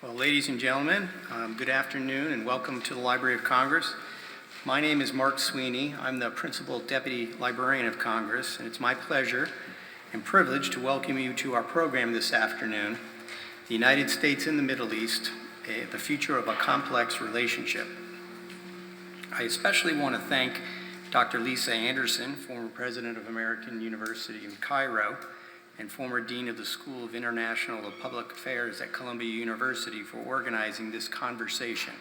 Well, ladies and gentlemen, good afternoon and welcome to the Library of Congress. My name is Mark Sweeney. I'm the Principal Deputy Librarian of Congress, and it's my pleasure and privilege to welcome you to our program this afternoon, The United States and the Middle East, the Future of a Complex Relationship. I especially want to thank Dr. Lisa Anderson, former President of American University in Cairo, and former Dean of the School of International and Public Affairs at Columbia University for organizing this conversation.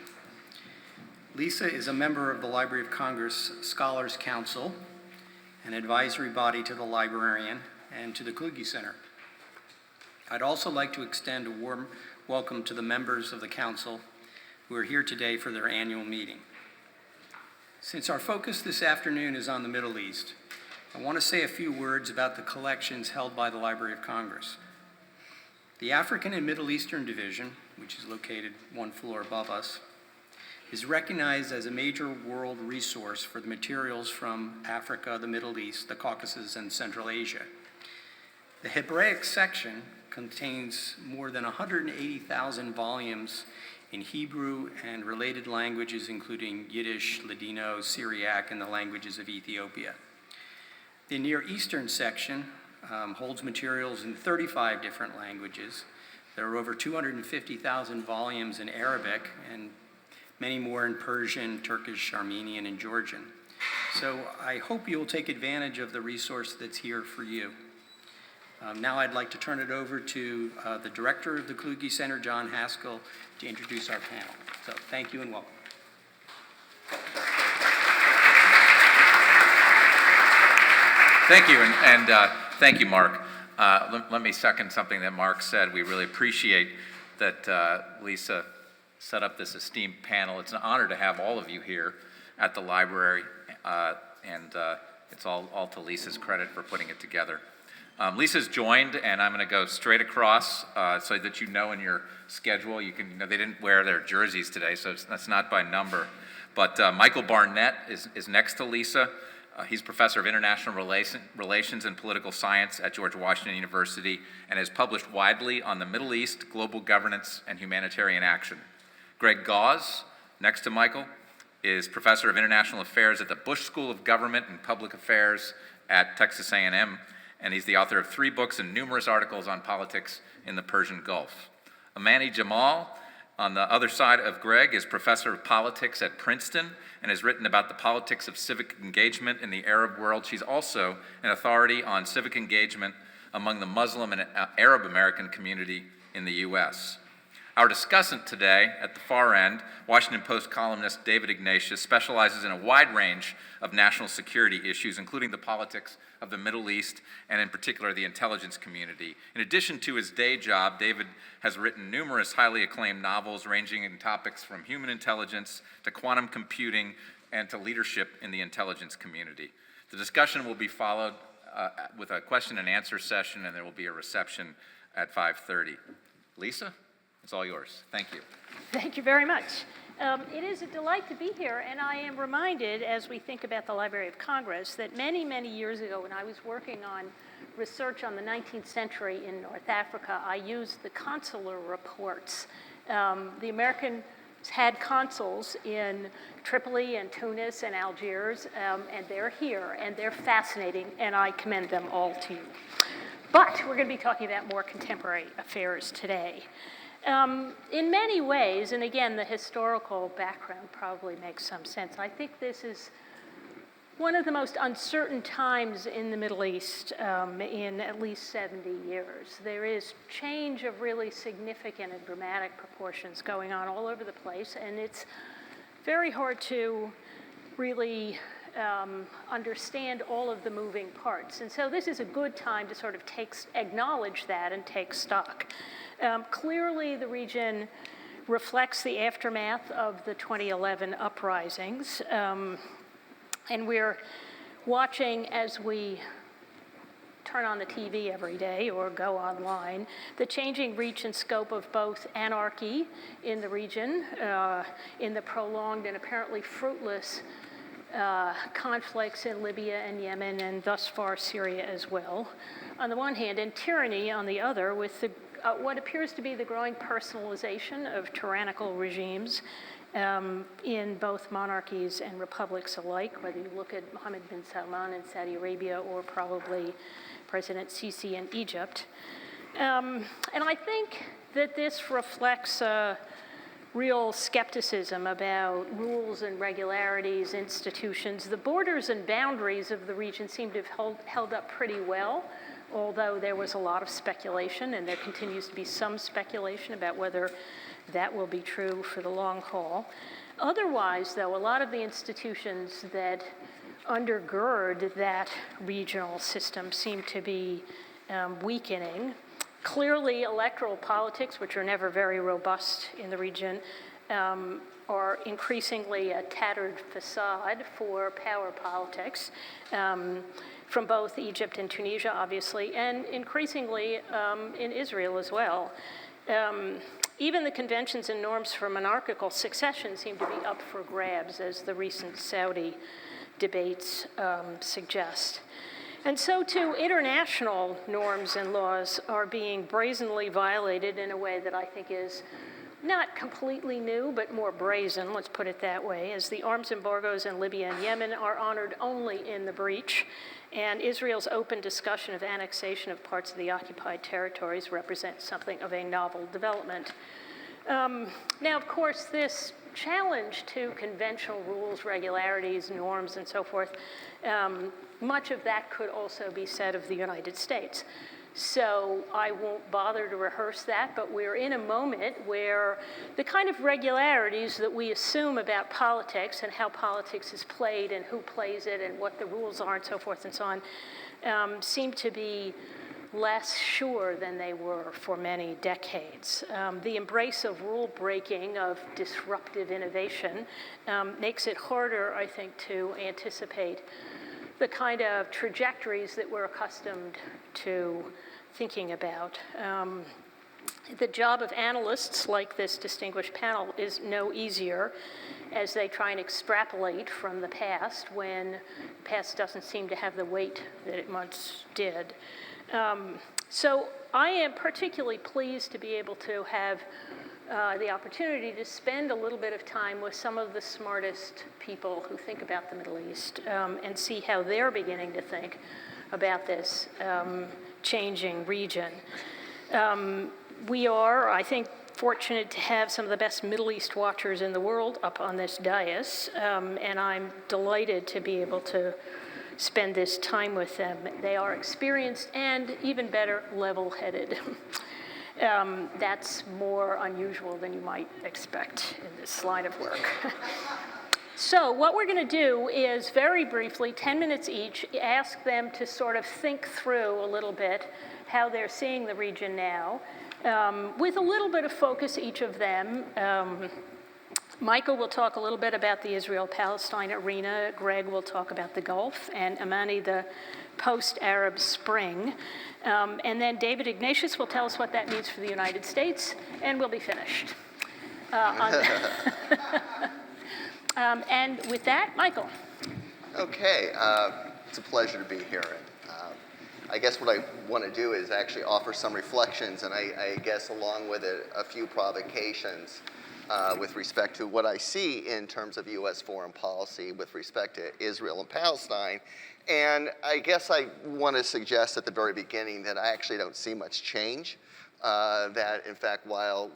Lisa is a member of the Library of Congress Scholars Council, an advisory body to the librarian and to the Kluge Center. I'd also like to extend a warm welcome to the members of the council who are here today for their annual meeting. Since our focus this afternoon is on the Middle East, I want to say a few words about the collections held by the Library of Congress. The African and Middle Eastern Division, which is located one floor above us, is recognized as a major world resource for the materials from Africa, the Middle East, the Caucasus, and Central Asia. The Hebraic section contains more than 180,000 volumes in Hebrew and related languages, including Yiddish, Ladino, Syriac, and the languages of Ethiopia. The Near Eastern section holds materials in 35 different languages. There are over 250,000 volumes in Arabic and many more in Persian, Turkish, Armenian, and Georgian. So I hope you'll take advantage of the resource that's here for you. Now I'd like to turn it over to the director of the Kluge Center, John Haskell, to introduce our panel. So thank you and welcome. Thank you, and thank you, Mark. Let me second something that Mark said. We really appreciate that Lisa set up this esteemed panel. It's an honor to have all of you here at the library, and it's all to Lisa's credit for putting it together. Lisa's joined, and I'm going to go straight across so that you know in your schedule. They didn't wear their jerseys today, so that's not by number. But Michael Barnett is next to Lisa. He's professor of international relations and political science at George Washington University and has published widely on the Middle East, global governance, and humanitarian action. Greg Gause, next to Michael, is professor of international affairs at the Bush School of Government and Public Affairs at Texas A&M, and he's the author of 3 books and numerous articles on politics in the Persian Gulf. Amaney Jamal, on the other side of Greg, is professor of politics at Princeton and has written about the politics of civic engagement in the Arab world. She's also an authority on civic engagement among the Muslim and Arab American community in the U.S. Our discussant today, at the far end, Washington Post columnist David Ignatius, specializes in a wide range of national security issues, including the politics of the Middle East and in particular the intelligence community. In addition to his day job, David has written numerous highly acclaimed novels ranging in topics from human intelligence to quantum computing and to leadership in the intelligence community. The discussion will be followed with a question and answer session, and there will be a reception at 5:30. Lisa, it's all yours. Thank you. Thank you very much. It is a delight to be here, and I am reminded, as we think about the Library of Congress, that many, many years ago when I was working on research on the 19th century in North Africa, I used the consular reports. The Americans had consuls in Tripoli and Tunis and Algiers, and they're here, and they're fascinating, and I commend them all to you. But we're going to be talking about more contemporary affairs today. In many ways, and again, the historical background probably makes some sense, I think this is one of the most uncertain times in the Middle East in at least 70 years. There is change of really significant and dramatic proportions going on all over the place, and it's very hard to really understand all of the moving parts. And so this is a good time to sort of acknowledge that and take stock. Clearly, the region reflects the aftermath of the 2011 uprisings, and we're watching as we turn on the TV every day or go online, the changing reach and scope of both anarchy in the region, in the prolonged and apparently fruitless conflicts in Libya and Yemen, and thus far Syria as well, on the one hand, and tyranny on the other, with the what appears to be the growing personalization of tyrannical regimes in both monarchies and republics alike, whether you look at Mohammed bin Salman in Saudi Arabia or probably President Sisi in Egypt. And I think that this reflects real skepticism about rules and regularities, institutions. The borders and boundaries of the region seem to have held up pretty well, although there was a lot of speculation, and there continues to be some speculation about whether that will be true for the long haul. Otherwise, though, a lot of the institutions that undergird that regional system seem to be weakening. Clearly, electoral politics, which are never very robust in the region, are increasingly a tattered facade for power politics from both Egypt and Tunisia, obviously, and increasingly in Israel as well. Even the conventions and norms for monarchical succession seem to be up for grabs, as the recent Saudi debates suggest. And so too, international norms and laws are being brazenly violated in a way that I think is not completely new, but more brazen, let's put it that way, as the arms embargoes in Libya and Yemen are honored only in the breach, and Israel's open discussion of annexation of parts of the occupied territories represents something of a novel development. Now, of course, this challenge to conventional rules, regularities, norms, and so forth, much of that could also be said of the United States. So I won't bother to rehearse that, but we're in a moment where the kind of regularities that we assume about politics and how politics is played and who plays it and what the rules are and so forth and so on seem to be less sure than they were for many decades. The embrace of rule breaking, of disruptive innovation, makes it harder, I think, to anticipate the kind of trajectories that we're accustomed to thinking about. The job of analysts like this distinguished panel is no easier as they try and extrapolate from the past when the past doesn't seem to have the weight that it once did. So I am particularly pleased to be able to have the opportunity to spend a little bit of time with some of the smartest people who think about the Middle East and see how they're beginning to think about this changing region. We are, I think, fortunate to have some of the best Middle East watchers in the world up on this dais, and I'm delighted to be able to spend this time with them. They are experienced and, even better, level-headed. That's more unusual than you might expect in this line of work. So what we're going to do is, very briefly, 10 minutes each, ask them to sort of think through a little bit how they're seeing the region now, with a little bit of focus, each of them. Michael will talk a little bit about the Israel-Palestine arena. Greg will talk about the Gulf, and Amaney, the post-Arab Spring. And then David Ignatius will tell us what that means for the United States, and we'll be finished. And with that, Michael. Okay, it's a pleasure to be here. I guess what I want to do is actually offer some reflections, and I guess along with it, a few provocations with respect to what I see in terms of U.S. foreign policy with respect to Israel and Palestine. And I guess I want to suggest at the very beginning that I actually don't see much change. That, in fact, while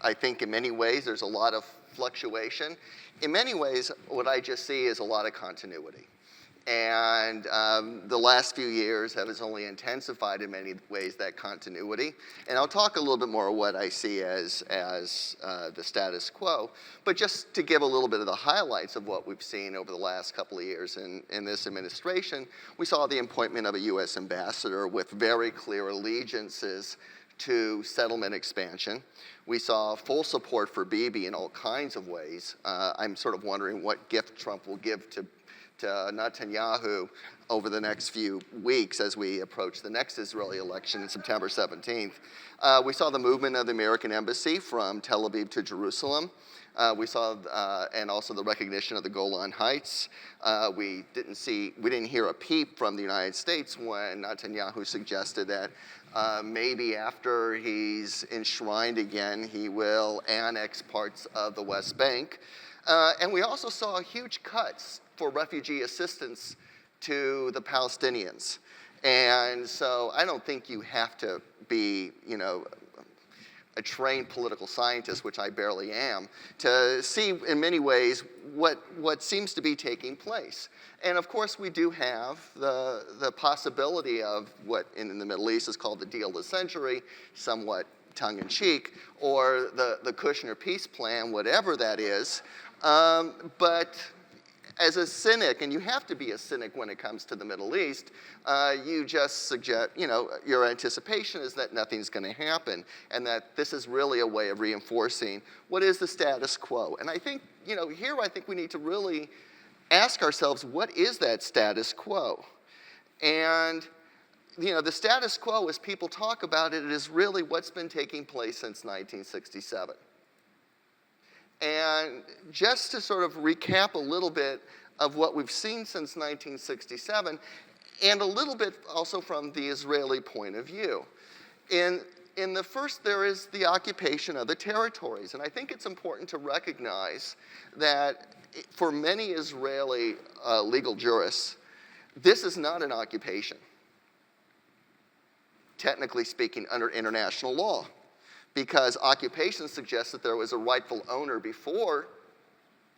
I think in many ways there's a lot of fluctuation, in many ways what I just see is a lot of continuity. And the last few years have only intensified in many ways that continuity. And I'll talk a little bit more of what I see as the status quo. But just to give a little bit of the highlights of what we've seen over the last couple of years in this administration, we saw the appointment of a U.S. ambassador with very clear allegiances to settlement expansion. We saw full support for Bibi in all kinds of ways. I'm sort of wondering what gift Trump will give to Netanyahu over the next few weeks as we approach the next Israeli election on September 17th. We saw the movement of the American embassy from Tel Aviv to Jerusalem. We saw, and also the recognition of the Golan Heights. We didn't hear a peep from the United States when Netanyahu suggested that Maybe after he's enshrined again, he will annex parts of the West Bank. And we also saw huge cuts for refugee assistance to the Palestinians. And so I don't think you have to be, a trained political scientist, which I barely am, to see in many ways what seems to be taking place. And of course, we do have the possibility of what in the Middle East is called the deal of the century, somewhat tongue-in-cheek, or the Kushner peace plan, whatever that is. But as a cynic, and you have to be a cynic when it comes to the Middle East, you just suggest, your anticipation is that nothing's going to happen, and that this is really a way of reinforcing what is the status quo. And I think, here I think we need to really ask ourselves, what is that status quo? And, the status quo, as people talk about it, is really what's been taking place since 1967. And just to sort of recap a little bit of what we've seen since 1967, and a little bit also from the Israeli point of view. In the first, there is the occupation of the territories. And I think it's important to recognize that for many Israeli legal jurists, this is not an occupation, technically speaking, under international law. Because occupation suggests that there was a rightful owner before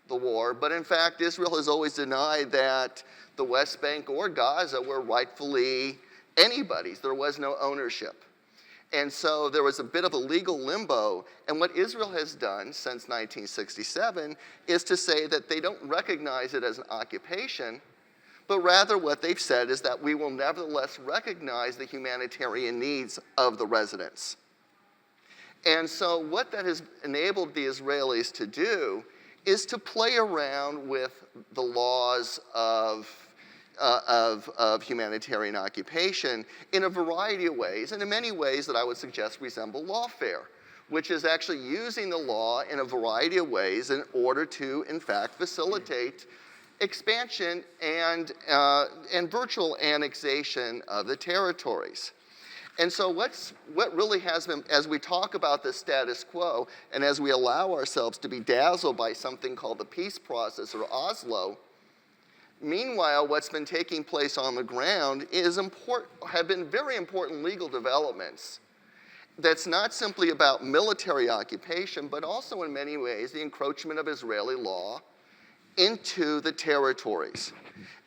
the war, but in fact, Israel has always denied that the West Bank or Gaza were rightfully anybody's. There was no ownership. And so there was a bit of a legal limbo, and what Israel has done since 1967 is to say that they don't recognize it as an occupation, but rather what they've said is that we will nevertheless recognize the humanitarian needs of the residents. And so what that has enabled the Israelis to do is to play around with the laws of humanitarian occupation in a variety of ways, and in many ways that I would suggest resemble lawfare, which is actually using the law in a variety of ways in order to, in fact, facilitate expansion and virtual annexation of the territories. And so what really has been, as we talk about the status quo, and as we allow ourselves to be dazzled by something called the peace process or Oslo, meanwhile, what's been taking place on the ground have been very important legal developments. That's not simply about military occupation, but also in many ways the encroachment of Israeli law into the territories.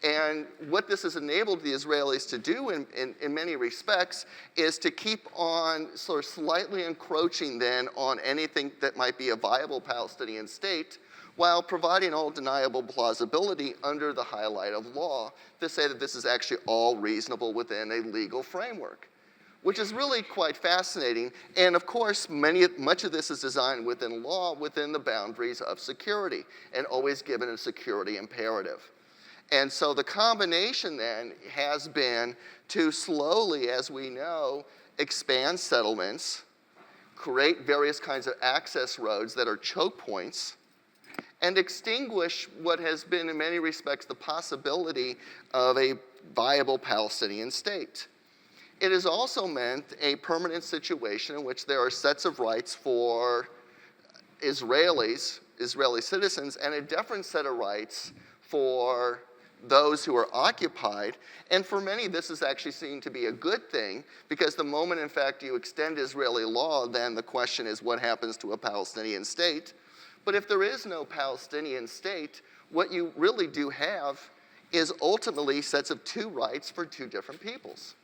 And what this has enabled the Israelis to do in many respects is to keep on sort of slightly encroaching then on anything that might be a viable Palestinian state, while providing all deniable plausibility under the highlight of law to say that this is actually all reasonable within a legal framework, which is really quite fascinating. And of course, much of this is designed within law, within the boundaries of security, and always given a security imperative. And so the combination then has been to slowly, as we know, expand settlements, create various kinds of access roads that are choke points, and extinguish what has been in many respects the possibility of a viable Palestinian state. It has also meant a permanent situation in which there are sets of rights for Israeli citizens, and a different set of rights for those who are occupied. And for many, this is actually seen to be a good thing, because the moment, in fact, you extend Israeli law, then the question is what happens to a Palestinian state. But if there is no Palestinian state, what you really do have is ultimately sets of two rights for two different peoples.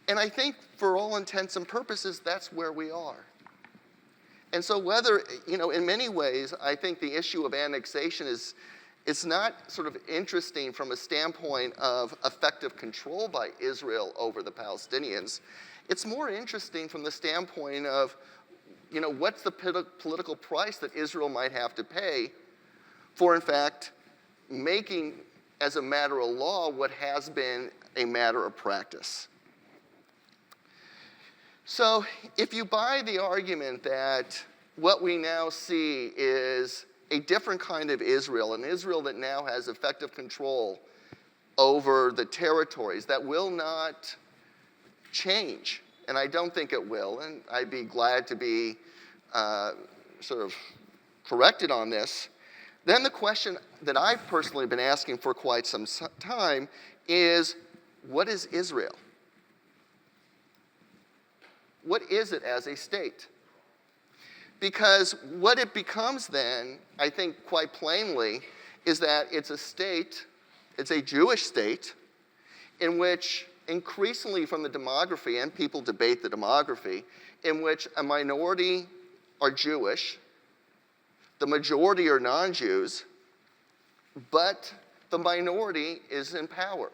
And I think for all intents and purposes, that's where we are. And so whether, in many ways, I think the issue of annexation it's not sort of interesting from a standpoint of effective control by Israel over the Palestinians. It's more interesting from the standpoint of, what's the political price that Israel might have to pay for, in fact, making as a matter of law what has been a matter of practice. So if you buy the argument that what we now see is a different kind of Israel, an Israel that now has effective control over the territories, that will not change and I don't think it will, and I'd be glad to be sort of corrected on this, then the question that I've personally been asking for quite some time is, what is Israel? What is it as a state? Because what it becomes then, I think quite plainly, is that it's a state, it's a Jewish state, in which increasingly from the demography, and people debate the demography, in which a minority are Jewish, the majority are non-Jews, but the minority is in power.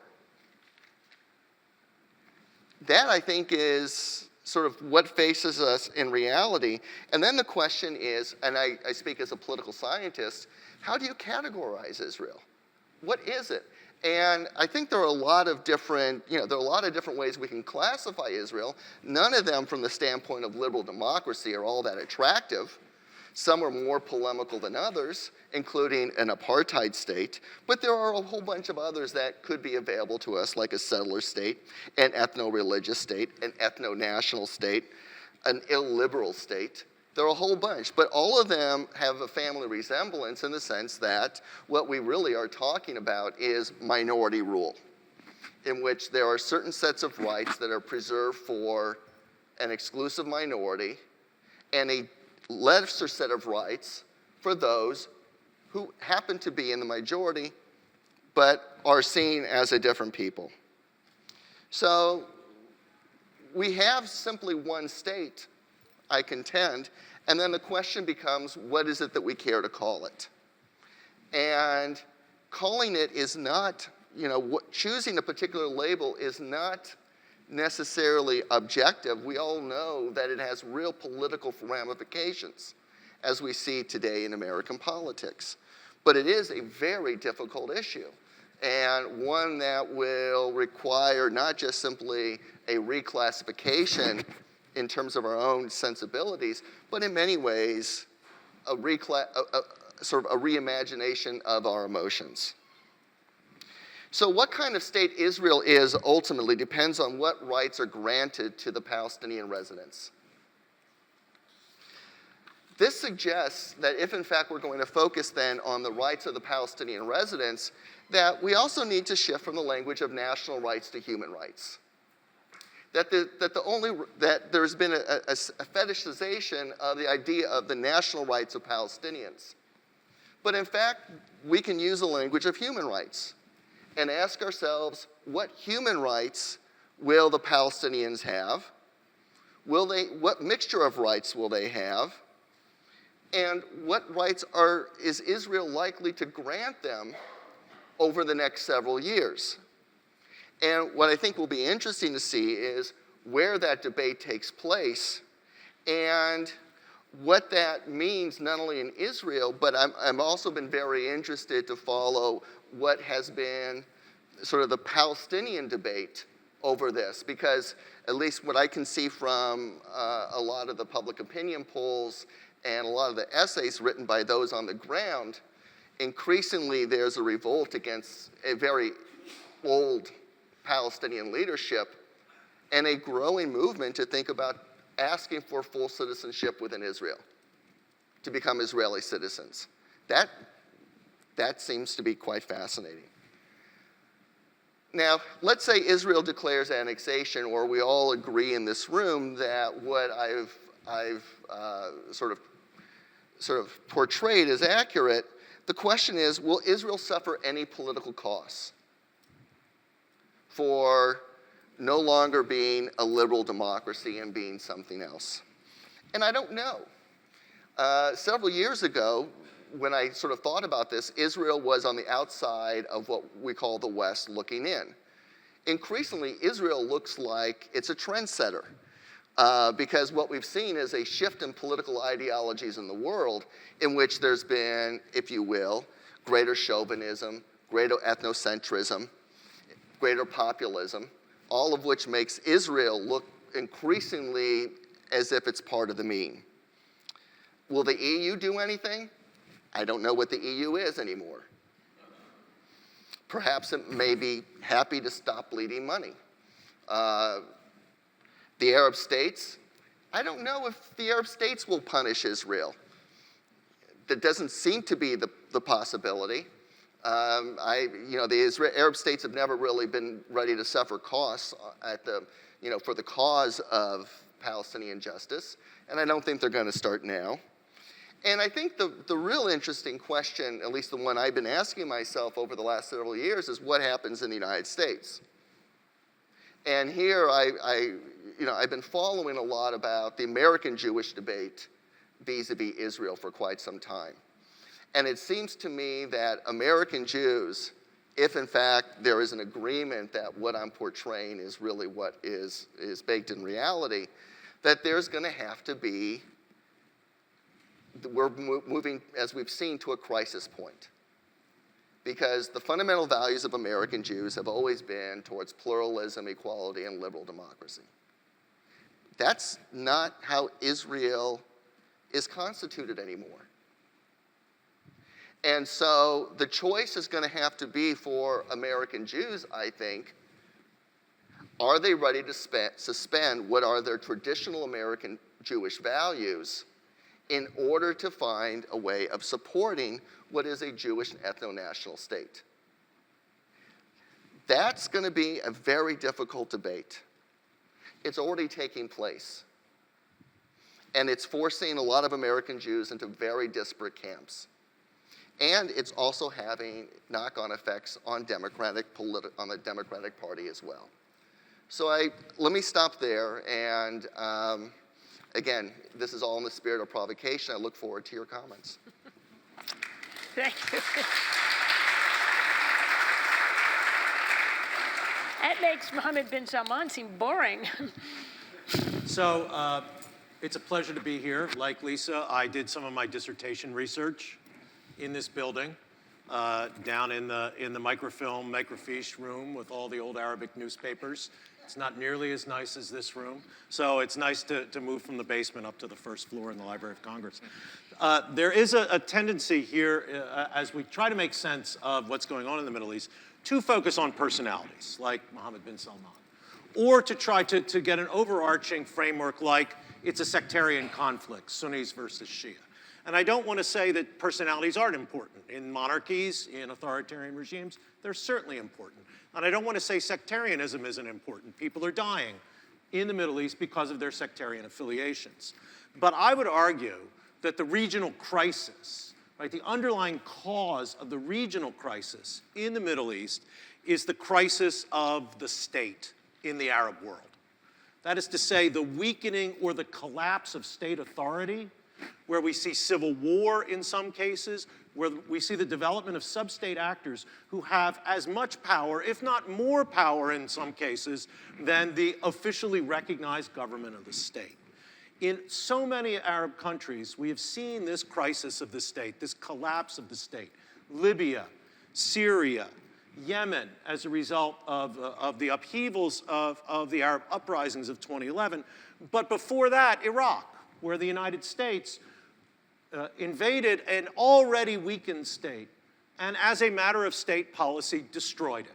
That, I think, is sort of what faces us in reality. And then the question is, and I speak as a political scientist, how do you categorize Israel? What is it? And I think there are a lot of different, ways we can classify Israel. None of them from the standpoint of liberal democracy are all that attractive. Some are more polemical than others, including an apartheid state, but there are a whole bunch of others that could be available to us, like a settler state, an ethno-religious state, an ethno-national state, an illiberal state. There are a whole bunch, but all of them have a family resemblance in the sense that what we really are talking about is minority rule, in which there are certain sets of rights that are preserved for an exclusive minority and a lesser set of rights for those who happen to be in the majority but are seen as a different people. So we have simply one state, I contend, and then the question becomes, what is it that we care to call it? And calling it is not, choosing a particular label is not necessarily objective. We all know that it has real political ramifications, as we see today in American politics. But it is a very difficult issue, and one that will require not just simply a reclassification in terms of our own sensibilities, but in many ways, sort of a reimagination of our emotions. So what kind of state Israel is ultimately depends on what rights are granted to the Palestinian residents. This suggests that if in fact we're going to focus then on the rights of the Palestinian residents, that we also need to shift from the language of national rights to human rights. That there's been a fetishization of the idea of the national rights of Palestinians. But in fact, we can use the language of human rights and ask ourselves, what human rights will the Palestinians have? What mixture of rights will they have? And what rights is Israel likely to grant them over the next several years? And what I think will be interesting to see is where that debate takes place and what that means not only in Israel, but I've also been very interested to follow what has been sort of the Palestinian debate over this, because at least what I can see from a lot of the public opinion polls and a lot of the essays written by those on the ground, increasingly there's a revolt against a very old Palestinian leadership and a growing movement to think about asking for full citizenship within Israel, to become Israeli citizens. That seems to be quite fascinating. Now, let's say Israel declares annexation, or we all agree in this room that what I've sort of portrayed is accurate. The question is, will Israel suffer any political costs for no longer being a liberal democracy and being something else? And I don't know. Several years ago, when I sort of thought about this, Israel was on the outside of what we call the West looking in. Increasingly, Israel looks like it's a trendsetter because what we've seen is a shift in political ideologies in the world in which there's been, if you will, greater chauvinism, greater ethnocentrism, greater populism, all of which makes Israel look increasingly as if it's part of the mean. Will the EU do anything? I don't know what the EU is anymore. Perhaps it may be happy to stop bleeding money. The Arab states, I don't know if the Arab states will punish Israel. That doesn't seem to be the possibility. The Arab states have never really been ready to suffer costs for the cause of Palestinian justice, and I don't think they're going to start now. And I think the real interesting question, at least the one I've been asking myself over the last several years, is what happens in the United States. And here I've been following a lot about the American Jewish debate vis-a-vis Israel for quite some time. And it seems to me that American Jews, if in fact there is an agreement that what I'm portraying is really what is baked in reality, that there's going to have to be, we're moving, as we've seen, to a crisis point. Because the fundamental values of American Jews have always been towards pluralism, equality, and liberal democracy. That's not how Israel is constituted anymore. And so the choice is going to have to be for American Jews, I think, are they ready to suspend what are their traditional American Jewish values in order to find a way of supporting what is a Jewish ethno-national state? That's going to be a very difficult debate. It's already taking place. And it's forcing a lot of American Jews into very disparate camps. And it's also having knock-on effects on the Democratic Party as well. So let me stop there. And again, this is all in the spirit of provocation. I look forward to your comments. Thank you. That makes Mohammed bin Salman seem boring. So it's a pleasure to be here. Like Lisa, I did some of my dissertation research in this building, down in the microfiche room with all the old Arabic newspapers. It's not nearly as nice as this room, so it's nice to move from the basement up to the first floor in the Library of Congress. There is a tendency here, as we try to make sense of what's going on in the Middle East, to focus on personalities, like Mohammed bin Salman, or to try to get an overarching framework like it's a sectarian conflict, Sunnis versus Shia. And I don't want to say that personalities aren't important. In monarchies, in authoritarian regimes, they're certainly important. And I don't want to say sectarianism isn't important. People are dying in the Middle East because of their sectarian affiliations. But I would argue that the regional crisis, right, the underlying cause of the regional crisis in the Middle East is the crisis of the state in the Arab world. That is to say, the weakening or the collapse of state authority, where we see civil war in some cases, where we see the development of sub-state actors who have as much power, if not more power in some cases, than the officially recognized government of the state. In so many Arab countries, we have seen this crisis of the state, this collapse of the state. Libya, Syria, Yemen, as a result of the upheavals of the Arab uprisings of 2011. But before that, Iraq, where the United States invaded an already weakened state and, as a matter of state policy, destroyed it.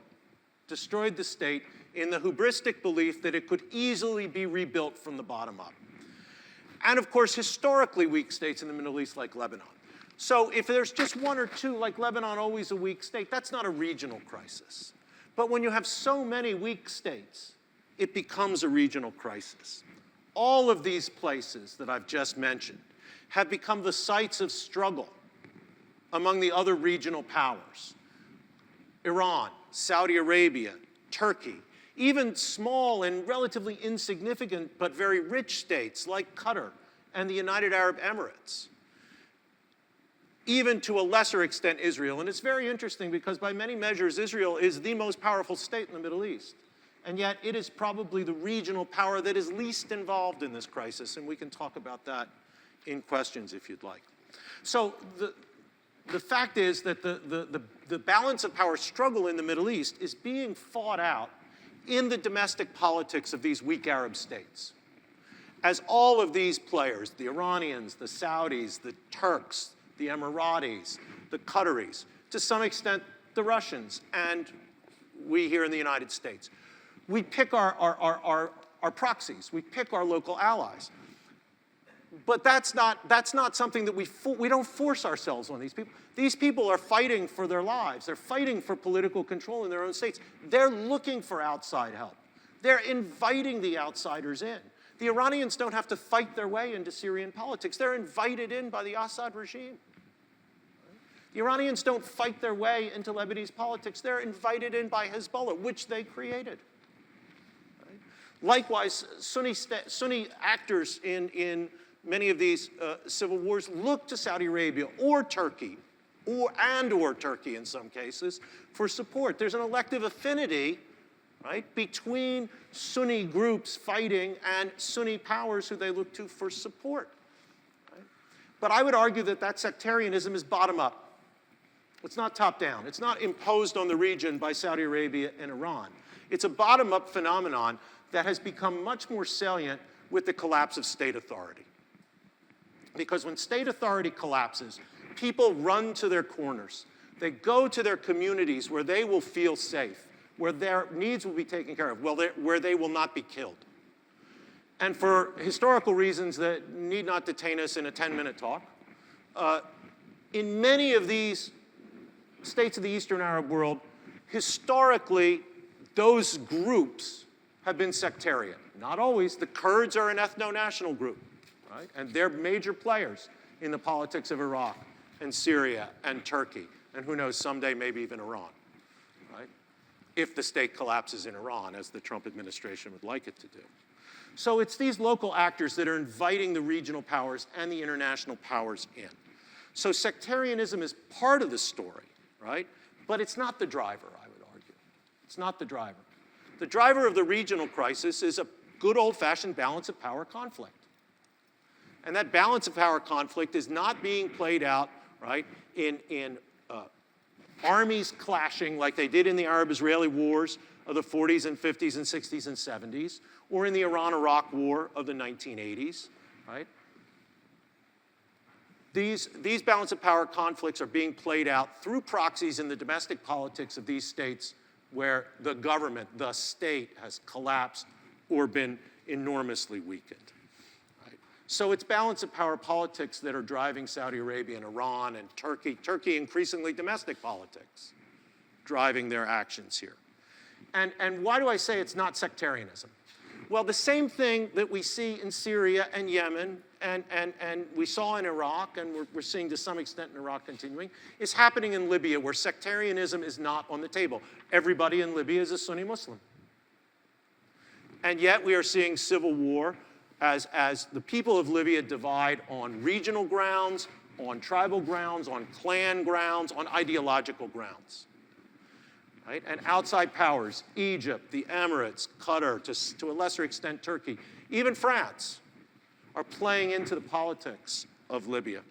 Destroyed the state in the hubristic belief that it could easily be rebuilt from the bottom up. And, of course, historically weak states in the Middle East like Lebanon. So if there's just one or two, like Lebanon, always a weak state, that's not a regional crisis. But when you have so many weak states, it becomes a regional crisis. All of these places that I've just mentioned have become the sites of struggle among the other regional powers. Iran, Saudi Arabia, Turkey, even small and relatively insignificant but very rich states like Qatar and the United Arab Emirates. Even to a lesser extent, Israel. And it's very interesting because by many measures, Israel is the most powerful state in the Middle East. And yet it is probably the regional power that is least involved in this crisis, and we can talk about that in questions if you'd like. So the fact is that the balance of power struggle in the Middle East is being fought out in the domestic politics of these weak Arab states. As all of these players, the Iranians, the Saudis, the Turks, the Emiratis, the Qataris, to some extent the Russians, and we here in the United States, we pick our our proxies. We pick our local allies. But that's not something that we don't force ourselves on these people. These people are fighting for their lives. They're fighting for political control in their own states. They're looking for outside help. They're inviting the outsiders in. The Iranians don't have to fight their way into Syrian politics. They're invited in by the Assad regime. The Iranians don't fight their way into Lebanese politics. They're invited in by Hezbollah, which they created. Likewise, Sunni actors in many of these civil wars look to Saudi Arabia or Turkey, or Turkey in some cases, for support. There's an elective affinity, right, between Sunni groups fighting and Sunni powers who they look to for support. Right? But I would argue that sectarianism is bottom-up. It's not top-down. It's not imposed on the region by Saudi Arabia and Iran. It's a bottom-up phenomenon that has become much more salient with the collapse of state authority. Because when state authority collapses, people run to their corners. They go to their communities where they will feel safe, where their needs will be taken care of, where they will not be killed. And for historical reasons that need not detain us in a 10-minute talk, in many of these states of the Eastern Arab world, historically, those groups have been sectarian. Not always. The Kurds are an ethno-national group, right? And they're major players in the politics of Iraq and Syria and Turkey, and who knows, someday maybe even Iran, right? If the state collapses in Iran, as the Trump administration would like it to do. So it's these local actors that are inviting the regional powers and the international powers in. So sectarianism is part of the story, right? But it's not the driver, I would argue. It's not the driver. The driver of the regional crisis is a good old-fashioned balance of power conflict. And that balance of power conflict is not being played out, right, in armies clashing like they did in the Arab-Israeli wars of the 40s and 50s and 60s and 70s, or in the Iran-Iraq war of the 1980s, right? These balance of power conflicts are being played out through proxies in the domestic politics of these states where the government, the state, has collapsed or been enormously weakened. Right? So it's balance of power politics that are driving Saudi Arabia and Iran and Turkey increasingly domestic politics, driving their actions here. And why do I say it's not sectarianism? Well, the same thing that we see in Syria and Yemen and we saw in Iraq, and we're seeing to some extent in Iraq continuing, is happening in Libya, where sectarianism is not on the table. Everybody in Libya is a Sunni Muslim. And yet we are seeing civil war as the people of Libya divide on regional grounds, on tribal grounds, on clan grounds, on ideological grounds. Right? And outside powers, Egypt, the Emirates, Qatar, to a lesser extent Turkey, even France, are playing into the politics of Libya.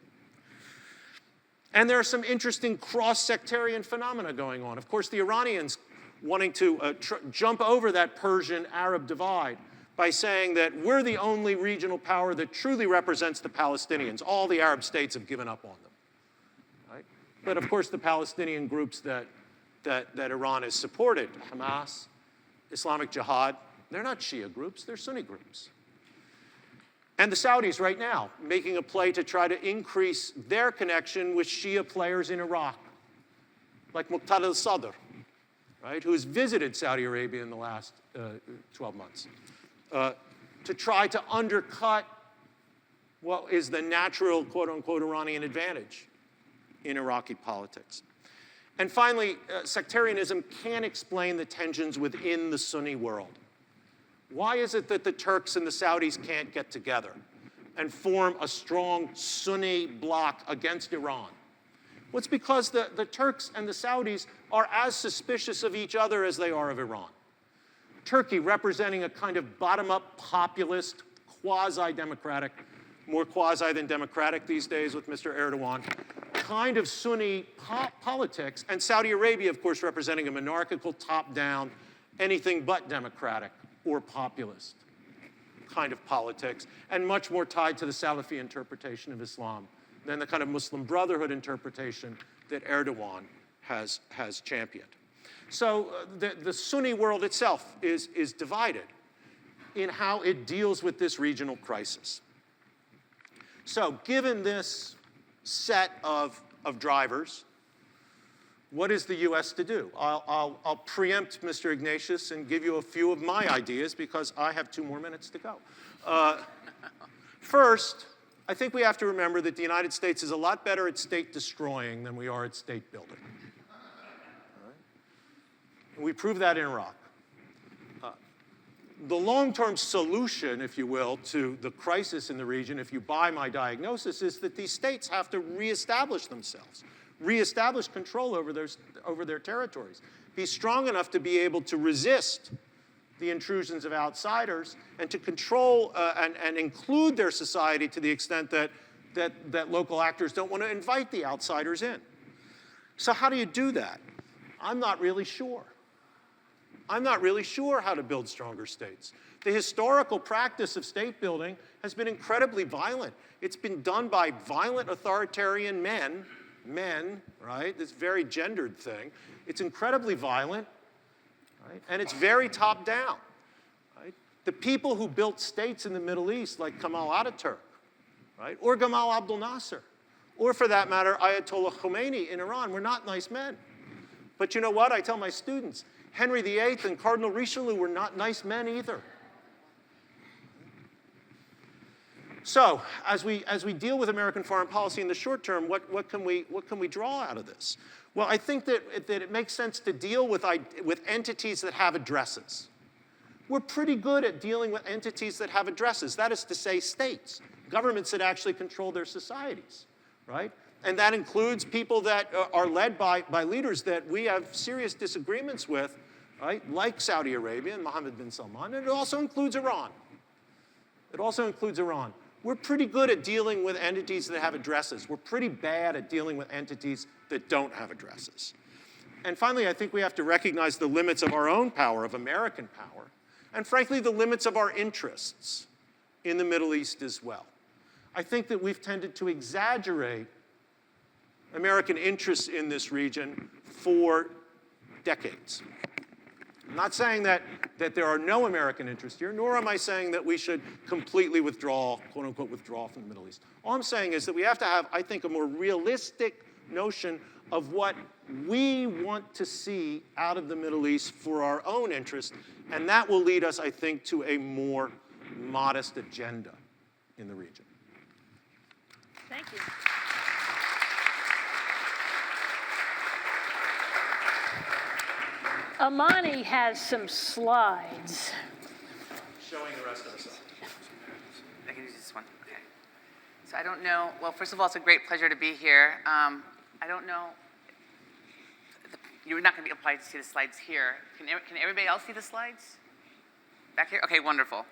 And there are some interesting cross-sectarian phenomena going on. Of course, the Iranians wanting to jump over that Persian-Arab divide by saying that we're the only regional power that truly represents the Palestinians. All the Arab states have given up on them. Right? But of course, the Palestinian groups that Iran has supported, Hamas, Islamic Jihad, they're not Shia groups, they're Sunni groups. And the Saudis right now making a play to try to increase their connection with Shia players in Iraq, like Muqtada al-Sadr, right, who has visited Saudi Arabia in the last 12 months, to try to undercut what is the natural, quote-unquote, Iranian advantage in Iraqi politics. And finally, sectarianism can explain the tensions within the Sunni world. Why is it that the Turks and the Saudis can't get together and form a strong Sunni bloc against Iran? Well, it's because the Turks and the Saudis are as suspicious of each other as they are of Iran. Turkey representing a kind of bottom-up populist, quasi-democratic, more quasi than democratic these days with Mr. Erdogan, kind of Sunni politics, and Saudi Arabia, of course, representing a monarchical, top-down, anything but democratic or populist kind of politics, and much more tied to the Salafi interpretation of Islam than the kind of Muslim Brotherhood interpretation that Erdogan has championed. So the Sunni world itself is divided. in how it deals with this regional crisis. So given this set of drivers, what is the U.S. to do? I'll preempt Mr. Ignatius and give you a few of my ideas because I have 2 more minutes to go. First, I think we have to remember that the United States is a lot better at state destroying than we are at state building. And we proved that in Iraq. The long-term solution, if you will, to the crisis in the region, if you buy my diagnosis, is that these states have to reestablish themselves, reestablish control over their territories, be strong enough to be able to resist the intrusions of outsiders and to control and include their society to the extent that local actors don't want to invite the outsiders in. So how do you do that? I'm not really sure. I'm not really sure how to build stronger states. The historical practice of state building has been incredibly violent. It's been done by violent authoritarian men, right? This very gendered thing. It's incredibly violent, right? And it's very top down, right? The people who built states in the Middle East, like Kemal Ataturk, right? Or Gamal Abdel Nasser, or for that matter, Ayatollah Khomeini in Iran, were not nice men. But you know what? I tell my students, Henry VIII and Cardinal Richelieu were not nice men either. So, as we deal with American foreign policy in the short term, what can we draw out of this? Well, I think that it makes sense to deal with entities that have addresses. We're pretty good at dealing with entities that have addresses. That is to say, states, governments that actually control their societies, right? And that includes people that are led by leaders that we have serious disagreements with, right? Like Saudi Arabia and Mohammed bin Salman. And it also includes Iran. It also includes Iran. We're pretty good at dealing with entities that have addresses. We're pretty bad at dealing with entities that don't have addresses. And finally, I think we have to recognize the limits of our own power, of American power, and frankly, the limits of our interests in the Middle East as well. I think that we've tended to exaggerate American interests in this region for decades. I'm not saying that there are no American interests here, nor am I saying that we should completely withdraw, quote unquote, withdraw from the Middle East. All I'm saying is that we have to have, I think, a more realistic notion of what we want to see out of the Middle East for our own interest, and that will lead us, I think, to a more modest agenda in the region. Thank you. Amaney has some slides. Showing the rest of us. I can use this one. Okay. So I don't know. Well, first of all, it's a great pleasure to be here. I don't know. You're not going to be applied to see the slides here. Can everybody else see the slides? Back here? Okay, wonderful.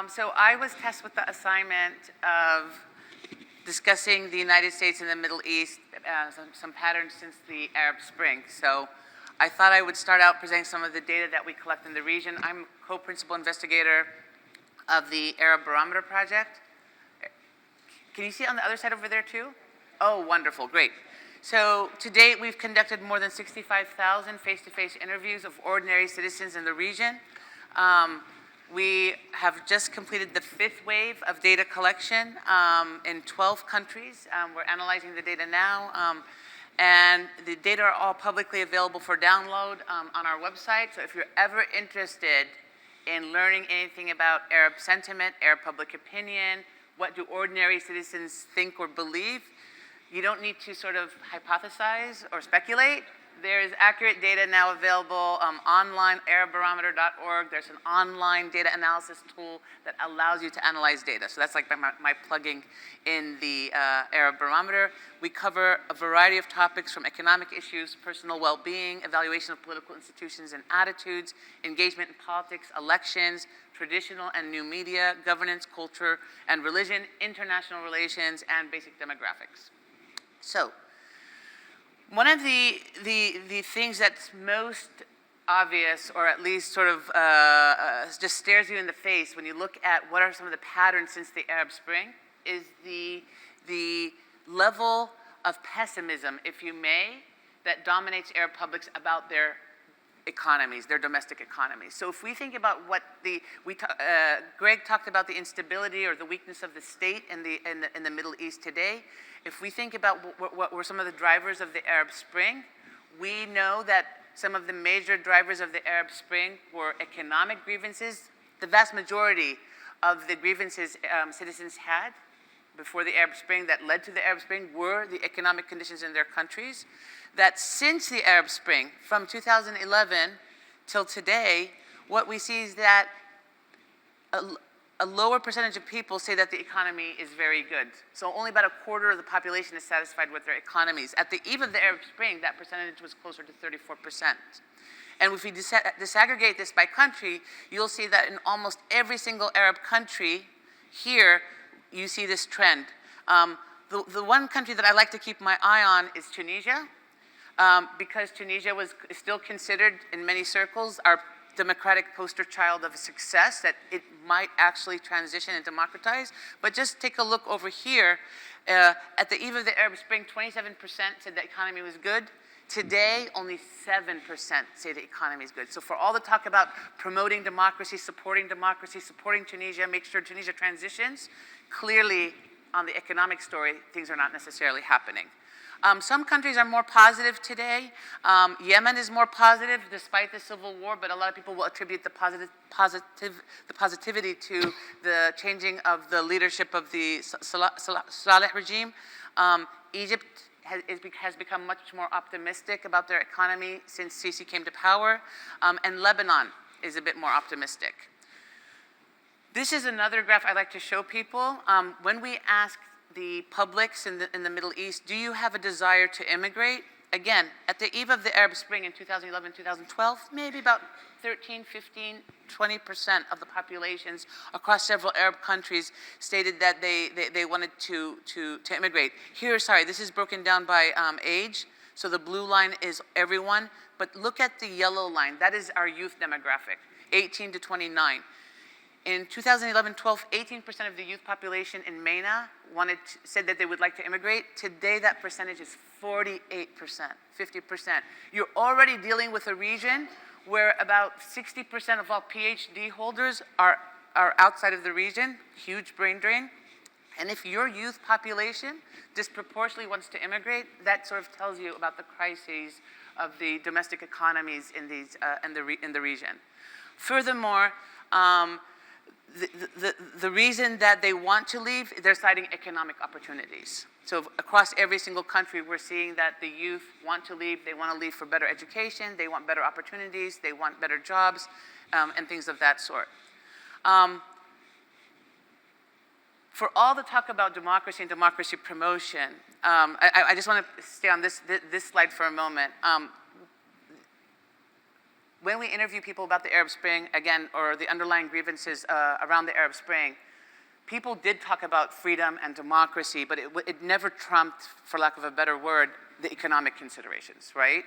So I was tasked with the assignment of discussing the United States and the Middle East, some patterns since the Arab Spring. So I thought I would start out presenting some of the data that we collect in the region. I'm co-principal investigator of the Arab Barometer project. Can you see it on the other side over there too? Oh, wonderful, great. So to date, we've conducted more than 65,000 face-to-face interviews of ordinary citizens in the region. We have just completed the 5th wave of data collection in 12 countries. We're analyzing the data now. And the data are all publicly available for download on our website. So if you're ever interested in learning anything about Arab sentiment, Arab public opinion, what do ordinary citizens think or believe, you don't need to sort of hypothesize or speculate. There is accurate data now available online, arabbarometer.org. There's an online data analysis tool that allows you to analyze data. So that's like my plugging in the Arab Barometer. We cover a variety of topics from economic issues, personal well-being, evaluation of political institutions and attitudes, engagement in politics, elections, traditional and new media, governance, culture and religion, international relations, and basic demographics. So, one of the things that's most obvious, or at least sort of just stares you in the face when you look at what are some of the patterns since the Arab Spring, is the level of pessimism, if you may, that dominates Arab publics about their economies, their domestic economies. So if we think about what Greg talked about the instability or the weakness of the state in the Middle East today. If we think about what were some of the drivers of the Arab Spring, we know that some of the major drivers of the Arab Spring were economic grievances. The vast majority of the grievances citizens had before the Arab Spring that led to the Arab Spring were the economic conditions in their countries. That since the Arab Spring, from 2011 till today, what we see is that a lower percentage of people say that the economy is very good. So only about a quarter of the population is satisfied with their economies. At the eve of the Arab Spring, that percentage was closer to 34%. And if we disaggregate this by country, you'll see that in almost every single Arab country here, you see this trend. The one country that I like to keep my eye on is Tunisia, because Tunisia is still considered in many circles our democratic poster child of success, that it might actually transition and democratize. But just take a look over here. At the eve of the Arab Spring, 27% said the economy was good. Today, only 7% say the economy is good. So for all the talk about promoting democracy, supporting Tunisia, make sure Tunisia transitions, clearly on the economic story, things are not necessarily happening. Some countries are more positive today. Yemen is more positive despite the civil war, but a lot of people will attribute the positivity to the changing of the leadership of the Saleh regime. Egypt has become much more optimistic about their economy since Sisi came to power, and Lebanon is a bit more optimistic. This is another graph I like to show people. When we ask the publics in the Middle East, do you have a desire to immigrate? Again, at the eve of the Arab Spring in 2011, 2012, maybe about 13, 15, 20% of the populations across several Arab countries stated that they wanted to immigrate. Here, sorry, this is broken down by age. So the blue line is everyone, but look at the yellow line. That is our youth demographic, 18 to 29. In 2011-12, 18% of the youth population in MENA said that they would like to immigrate. Today, that percentage is 48%, 50%. You're already dealing with a region where about 60% of all PhD holders are outside of the region, huge brain drain. And if your youth population disproportionately wants to immigrate, that sort of tells you about the crises of the domestic economies in the region. Furthermore, the reason that they want to leave, they're citing economic opportunities. So across every single country, we're seeing that the youth want to leave. They want to leave for better education. They want better opportunities. They want better jobs, and things of that sort. For all the talk about democracy and democracy promotion, I just want to stay on this slide for a moment. When we interview people about the Arab Spring, again, or the underlying grievances around the Arab Spring, people did talk about freedom and democracy, but it never trumped, for lack of a better word, the economic considerations, right?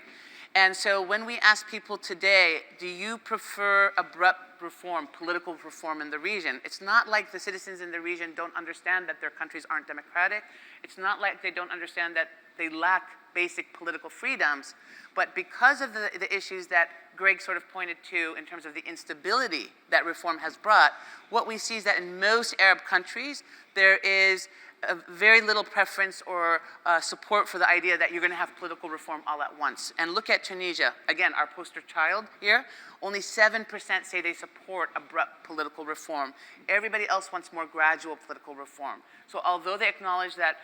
And so when we ask people today, do you prefer abrupt reform, political reform in the region? It's not like the citizens in the region don't understand that their countries aren't democratic. It's not like they don't understand that they lack basic political freedoms. But because of the issues that Greg sort of pointed to in terms of the instability that reform has brought, what we see is that in most Arab countries, there is very little preference or support for the idea that you're going to have political reform all at once. And look at Tunisia. Again, our poster child here. Only 7% say they support abrupt political reform. Everybody else wants more gradual political reform. So although they acknowledge that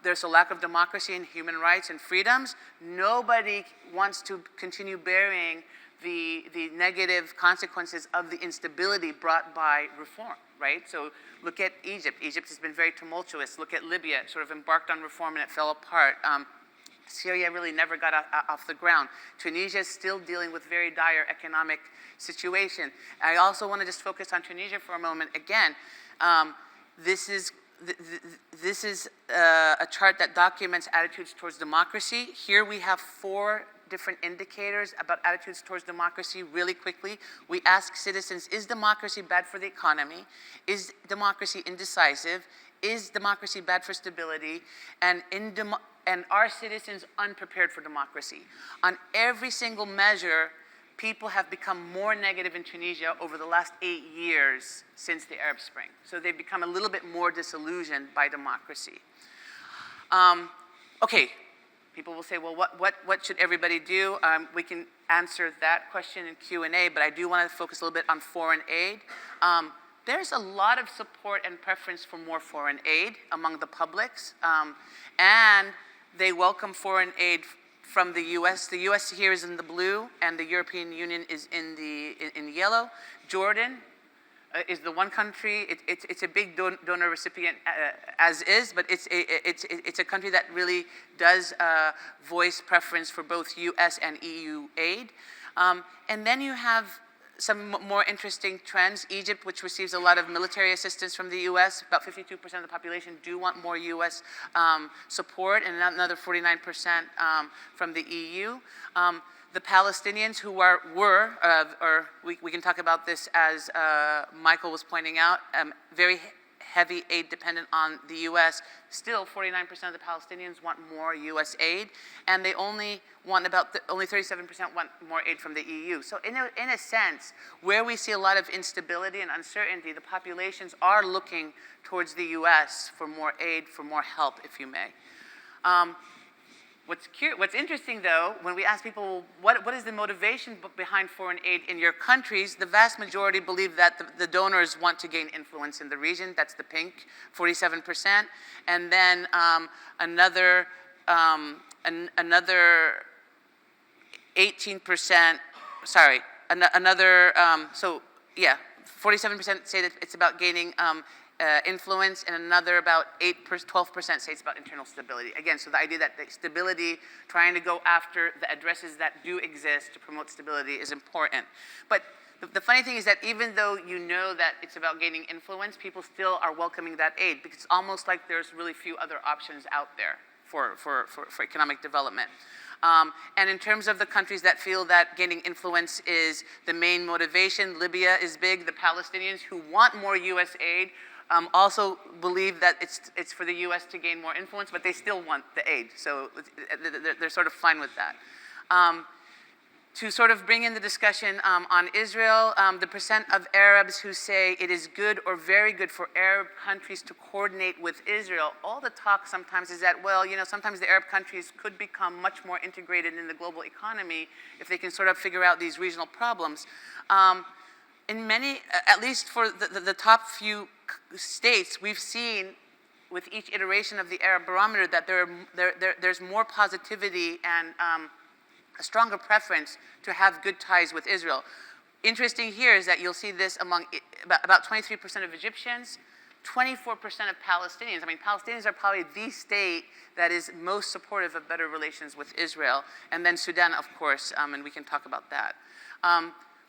there's a lack of democracy and human rights and freedoms, nobody wants to continue bearing the negative consequences of the instability brought by reform, right? So look at Egypt. Egypt has been very tumultuous. Look at Libya. It sort of embarked on reform and it fell apart. Syria really never got off the ground. Tunisia is still dealing with very dire economic situation. I also want to just focus on Tunisia for a moment. Again, this is a chart that documents attitudes towards democracy. Here we have 4 different indicators about attitudes towards democracy really quickly. We ask citizens, is democracy bad for the economy? Is democracy indecisive? Is democracy bad for stability? And are citizens unprepared for democracy? On every single measure, people have become more negative in Tunisia over the last 8 years since the Arab Spring. So they've become a little bit more disillusioned by democracy. Okay, people will say, well, what should everybody do? We can answer that question in Q&A, but I do want to focus a little bit on foreign aid. There's a lot of support and preference for more foreign aid among the publics, and they welcome foreign aid from the U.S. The U.S. here is in the blue, and the European Union is in yellow. Jordan is the one country. It's a big donor recipient as is, but it's a country that really does voice preference for both U.S. and EU aid. And then you have some more interesting trends. Egypt, which receives a lot of military assistance from the U.S., about 52% of the population do want more U.S. support, and another 49% from the EU. The Palestinians who we can talk about this as Michael was pointing out, very heavy aid dependent on the U.S. Still, 49% of the Palestinians want more U.S. aid, and they only 37% want more aid from the EU. So in a sense, where we see a lot of instability and uncertainty, the populations are looking towards the U.S. for more aid, for more help, if you may. What's interesting, though, when we ask people, what is the motivation behind foreign aid in your countries, the vast majority believe that the donors want to gain influence in the region. That's the pink, 47%. And then another 18%, so yeah, 47% say that it's about gaining influence, and another about 12% say it's about internal stability. Again, so the idea that the stability, trying to go after the addresses that do exist to promote stability is important. But the funny thing is that even though you know that it's about gaining influence, people still are welcoming that aid, because it's almost like there's really few other options out there for economic development. And in terms of the countries that feel that gaining influence is the main motivation, Libya is big. The Palestinians who want more U.S. aid also believe that it's for the U.S. to gain more influence, but they still want the aid. So they're sort of fine with that. To sort of bring in the discussion on Israel, the percent of Arabs who say it is good or very good for Arab countries to coordinate with Israel, all the talk sometimes is that, well, sometimes the Arab countries could become much more integrated in the global economy if they can sort of figure out these regional problems. In many, at least for the top few states, we've seen with each iteration of the Arab barometer that there's more positivity and a stronger preference to have good ties with Israel. Interesting here is that you'll see this among about 23% of Egyptians, 24% of Palestinians. I mean, Palestinians are probably the state that is most supportive of better relations with Israel. And then Sudan, of course, and we can talk about that.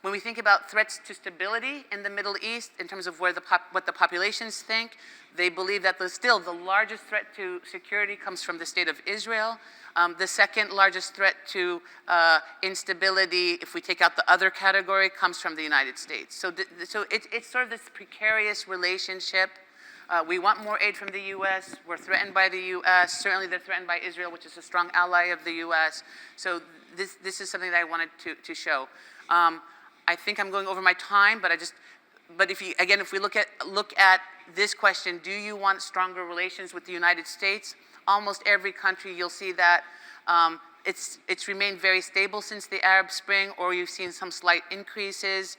When we think about threats to stability in the Middle East, in terms of what the populations think, they believe that still the largest threat to security comes from the state of Israel. The second largest threat to instability, if we take out the other category, comes from the United States. So it's sort of this precarious relationship. We want more aid from the U.S. We're threatened by the U.S. Certainly they're threatened by Israel, which is a strong ally of the U.S. So this is something that I wanted to show. I think I'm going over my time, but if we look at this question, do you want stronger relations with the United States? Almost every country, you'll see that it's remained very stable since the Arab Spring, or you've seen some slight increases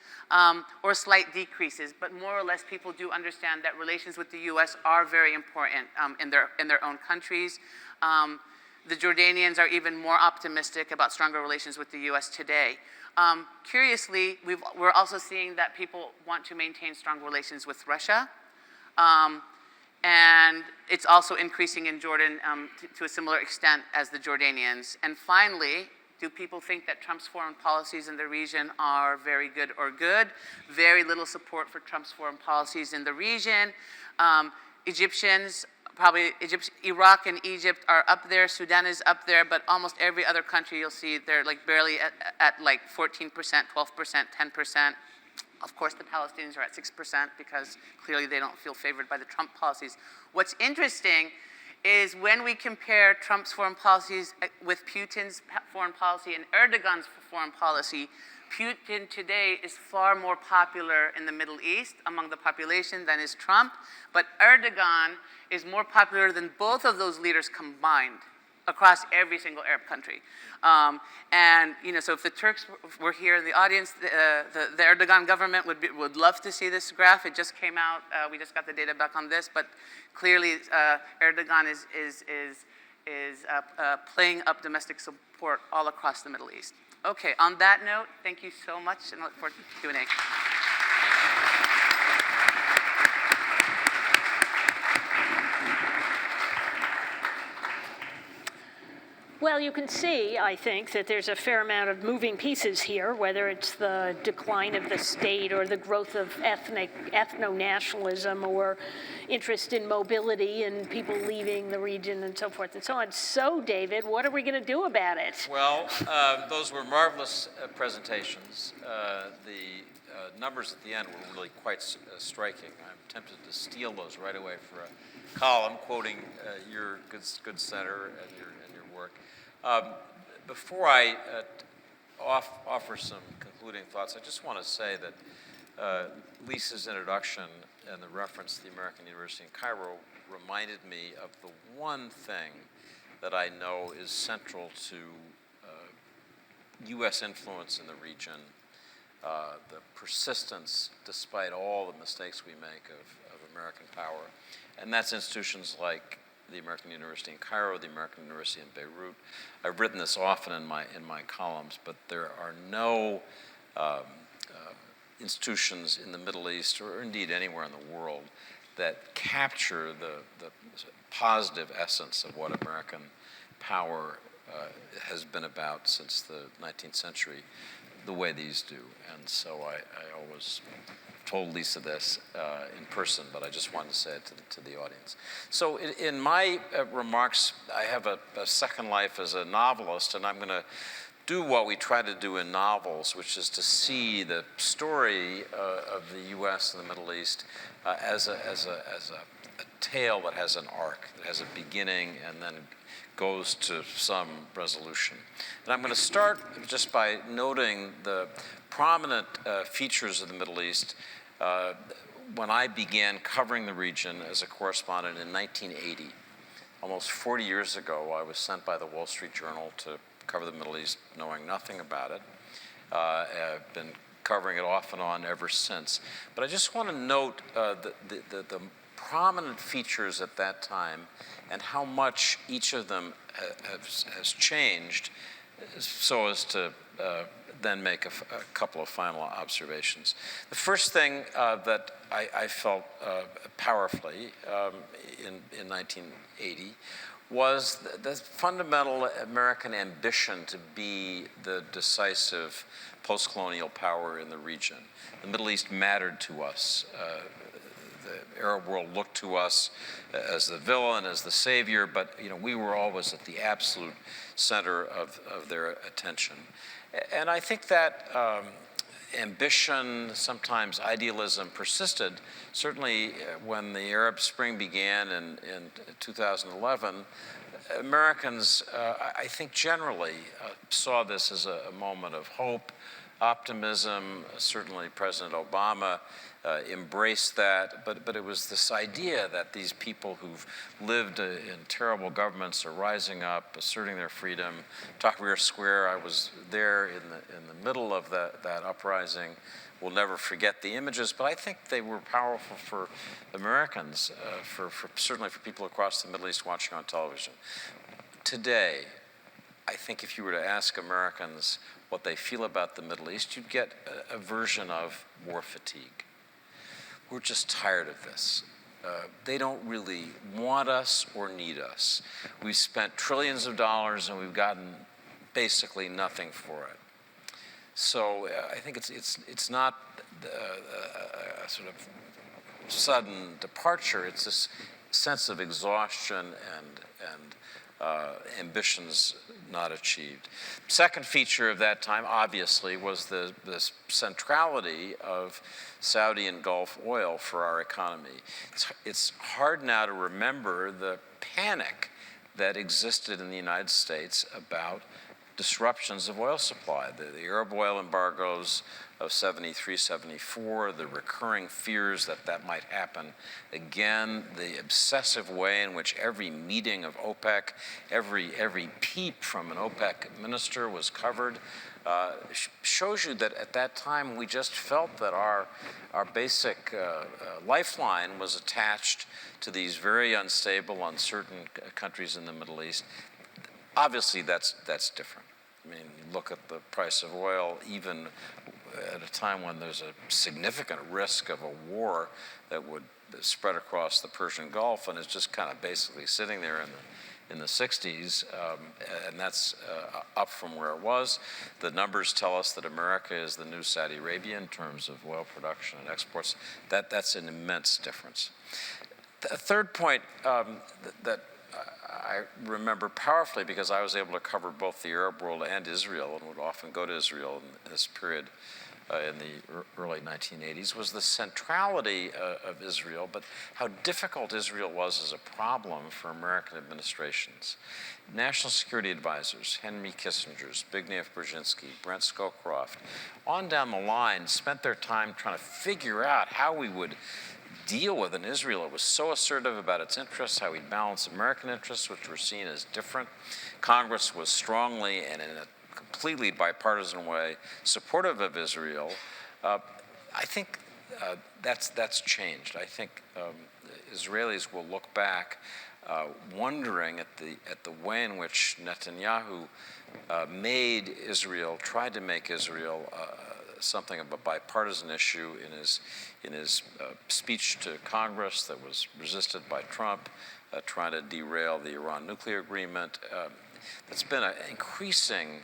or slight decreases. But more or less, people do understand that relations with the U.S. are very important in their own countries. The Jordanians are even more optimistic about stronger relations with the U.S. today. Curiously, we're also seeing that people want to maintain strong relations with Russia. And it's also increasing in Jordan to a similar extent as the Jordanians. And finally, do people think that Trump's foreign policies in the region are very good or good? Very little support for Trump's foreign policies in the region. Iraq and Egypt are up there, Sudan is up there, but almost every other country you'll see they're like barely at like 14%, 12%, 10%. Of course, the Palestinians are at 6% because clearly they don't feel favored by the Trump policies. What's interesting is when we compare Trump's foreign policies with Putin's foreign policy and Erdogan's foreign policy, Putin today is far more popular in the Middle East among the population than is Trump, but Erdogan is more popular than both of those leaders combined across every single Arab country. And so if the Turks were here in the audience, the Erdogan government would love to see this graph. It just came out. We just got the data back on this, but clearly Erdogan is playing up domestic support all across the Middle East. Okay, on that note, thank you so much, and I look forward to Q&A. Well, you can see, I think, that there's a fair amount of moving pieces here, whether it's the decline of the state or the growth of ethno-nationalism or interest in mobility and people leaving the region and so forth and so on. So, David, what are we going to do about it? Well, those were marvelous presentations. The numbers at the end were really quite striking. I'm tempted to steal those right away for a column quoting your good center and your work. Before I offer some concluding thoughts, I just want to say that Lisa's introduction and the reference to the American University in Cairo reminded me of the one thing that I know is central to U.S. influence in the region, the persistence, despite all the mistakes we make of American power, and that's institutions like the American University in Cairo, the American University in Beirut. I've written this often in my columns, but there are no institutions in the Middle East, or indeed anywhere in the world, that capture the positive essence of what American power has been about since the 19th century, the way these do. And so I always told Lisa this in person, but I just wanted to say it to the audience. So in my remarks, I have a second life as a novelist, and I'm going to do what we try to do in novels, which is to see the story of the U.S. and the Middle East as a tale that has an arc, that has a beginning and then goes to some resolution. And I'm going to start just by noting the prominent features of the Middle East. When I began covering the region as a correspondent in 1980, almost 40 years ago, I was sent by the Wall Street Journal to cover the Middle East, knowing nothing about it. I've been covering it off and on ever since. But I just want to note the prominent features at that time and how much each of them has changed, so as to then make a couple of final observations. The first thing that I felt powerfully in 1980 was the fundamental American ambition to be the decisive post-colonial power in the region. The Middle East mattered to us. The Arab world looked to us as the villain, as the savior, but we were always at the absolute center of their attention. And I think that ambition, sometimes idealism, persisted. Certainly when the Arab Spring began in 2011, Americans, I think generally, saw this as a moment of hope, optimism. Certainly President Obama embraced that, but it was this idea that these people who've lived in terrible governments are rising up, asserting their freedom. Tahrir Square, I was there in the middle of that uprising. We'll never forget the images, but I think they were powerful for Americans, certainly for people across the Middle East watching on television. Today, I think if you were to ask Americans what they feel about the Middle East, you'd get a version of war fatigue. We're just tired of this. They don't really want us or need us. We've spent trillions of dollars and we've gotten basically nothing for it. So I think it's not a sort of sudden departure. It's this sense of exhaustion and ambitions not achieved. Second feature of that time, obviously, was this centrality of Saudi and Gulf oil for our economy. It's hard now to remember the panic that existed in the United States about disruptions of oil supply, the Arab oil embargoes of 73, 74, the recurring fears that that might happen again, the obsessive way in which every meeting of OPEC, every peep from an OPEC minister was covered, shows you that at that time we just felt that our basic lifeline was attached to these very unstable, uncertain countries in the Middle East. Obviously, that's different. I mean, you look at the price of oil, even at a time when there's a significant risk of a war that would spread across the Persian Gulf, and it's just kind of basically sitting there in the 60s, and that's up from where it was. The numbers tell us that America is the new Saudi Arabia in terms of oil production and exports. That's an immense difference. The third point that I remember powerfully, because I was able to cover both the Arab world and Israel, and would often go to Israel in this period in the early 1980s, was the centrality of Israel, but how difficult Israel was as a problem for American administrations. National security advisors, Henry Kissinger's, Zbigniew Brzezinski, Brent Scowcroft, on down the line, spent their time trying to figure out how we would deal with an Israel that was so assertive about its interests, how we balance American interests, which were seen as different. Congress was strongly and in a completely bipartisan way supportive of Israel. I think that's changed. I think Israelis will look back wondering at the way in which Netanyahu tried to make Israel something of a bipartisan issue in his speech to Congress that was resisted by Trump, trying to derail the Iran nuclear agreement. That's been an increasing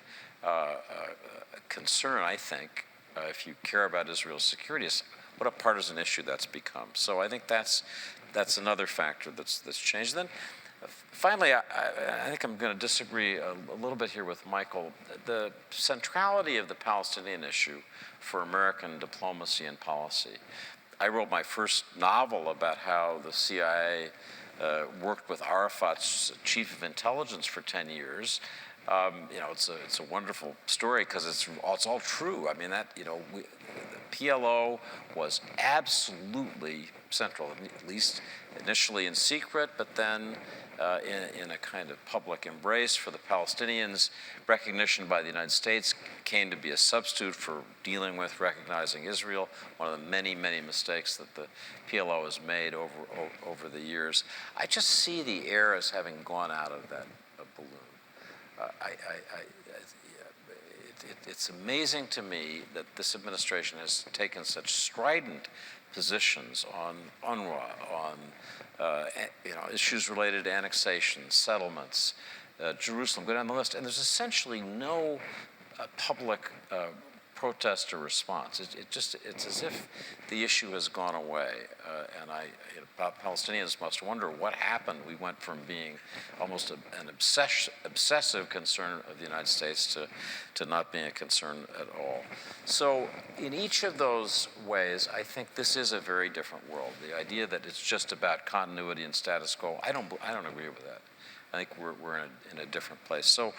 concern, I think, if you care about Israel's security, is what a partisan issue that's become. So I think that's another factor that's changed. Then finally, I think I'm going to disagree a little bit here with Michael. The centrality of the Palestinian issue for American diplomacy and policy. I wrote my first novel about how the CIA worked with Arafat's chief of intelligence for 10 years. It's a wonderful story because it's all true. I mean, the PLO was absolutely central, at least initially in secret, but then in a kind of public embrace for the Palestinians. Recognition by the United States came to be a substitute for dealing with, recognizing Israel, one of the many, many mistakes that the PLO has made over the years. I just see the air as having gone out of that balloon. It's amazing to me that this administration has taken such strident positions on UNRWA, on issues related to annexation, settlements, Jerusalem, go down the list, and there's essentially no public protest or response. It's as if the issue has gone away, and Palestinians must wonder what happened. We went from being almost an obsessive concern of the United States to not being a concern at all. So in each of those ways, I think this is a very different world. The idea that it's just about continuity and status quo, I don't agree with that. I think we're in a different place. So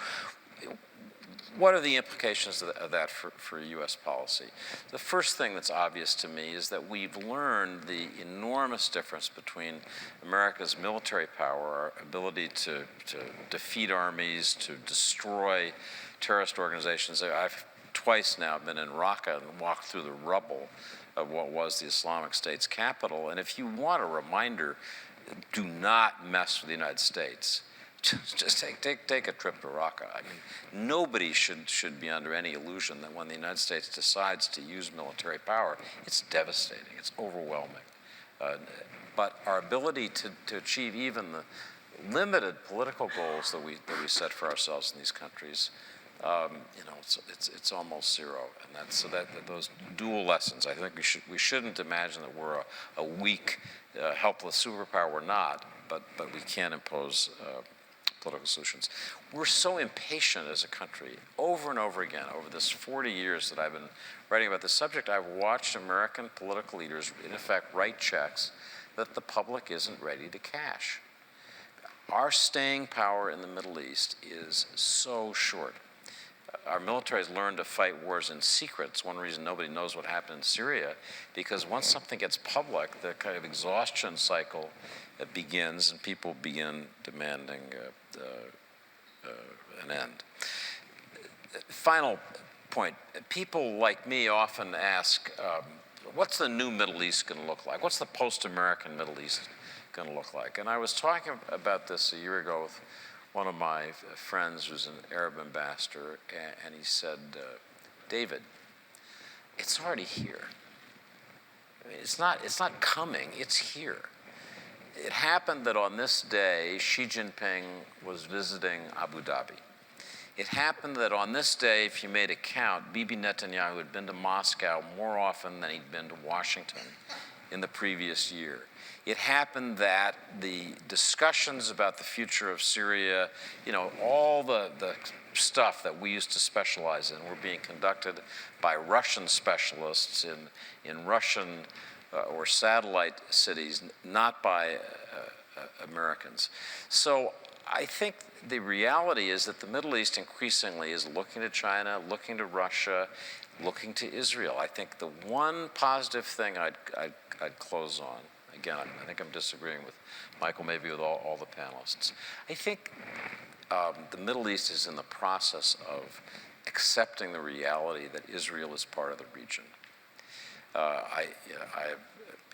what are the implications of that for U.S. policy? The first thing that's obvious to me is that we've learned the enormous difference between America's military power, our ability to defeat armies, to destroy terrorist organizations. I've twice now been in Raqqa and walked through the rubble of what was the Islamic State's capital. And if you want a reminder, do not mess with the United States. Just take a trip to Raqqa. I mean, nobody should be under any illusion that when the United States decides to use military power, it's devastating, it's overwhelming. But our ability to achieve even the limited political goals that we set for ourselves in these countries, it's almost zero. And those dual lessons. I think we shouldn't imagine that we're a weak, helpless superpower. We're not, but we can impose political solutions. We're so impatient as a country. Over and over again, over this 40 years that I've been writing about this subject, I've watched American political leaders, in effect, write checks that the public isn't ready to cash. Our staying power in the Middle East is so short. our militaries learned to fight wars in secret. It's one reason nobody knows what happened in Syria, because once something gets public, the kind of exhaustion cycle begins and people begin demanding an end. Final point, people like me often ask, what's the new Middle East going to look like? What's the post-American Middle East going to look like? And I was talking about this a year ago with one of my friends who's an Arab ambassador, and he said, David, it's already here. I mean, it's not coming, it's here. It happened that on this day, Xi Jinping was visiting Abu Dhabi. It happened that on this day, if you made a count, Bibi Netanyahu had been to Moscow more often than he'd been to Washington in the previous year. It happened that the discussions about the future of Syria, all the stuff that we used to specialize in were being conducted by Russian specialists in Russian or satellite cities, not by Americans. So I think the reality is that the Middle East increasingly is looking to China, looking to Russia, looking to Israel. I think the one positive thing I'd close on, again, I think I'm disagreeing with Michael, maybe with all the panelists. I think the Middle East is in the process of accepting the reality that Israel is part of the region.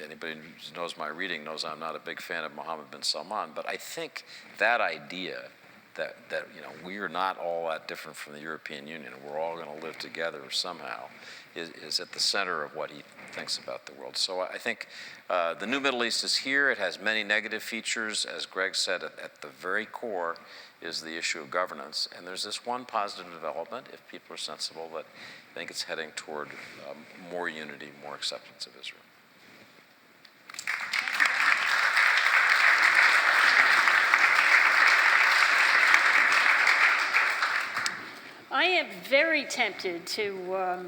Anybody who knows my reading knows I'm not a big fan of Mohammed bin Salman, but I think that idea that we are not all that different from the European Union, and we're all going to live together somehow, is at the center of what he thinks about the world. So I think the new Middle East is here. It has many negative features. As Greg said, at the very core is the issue of governance. And there's this one positive development, if people are sensible, that I think it's heading toward more unity, more acceptance of Israel. I am very tempted to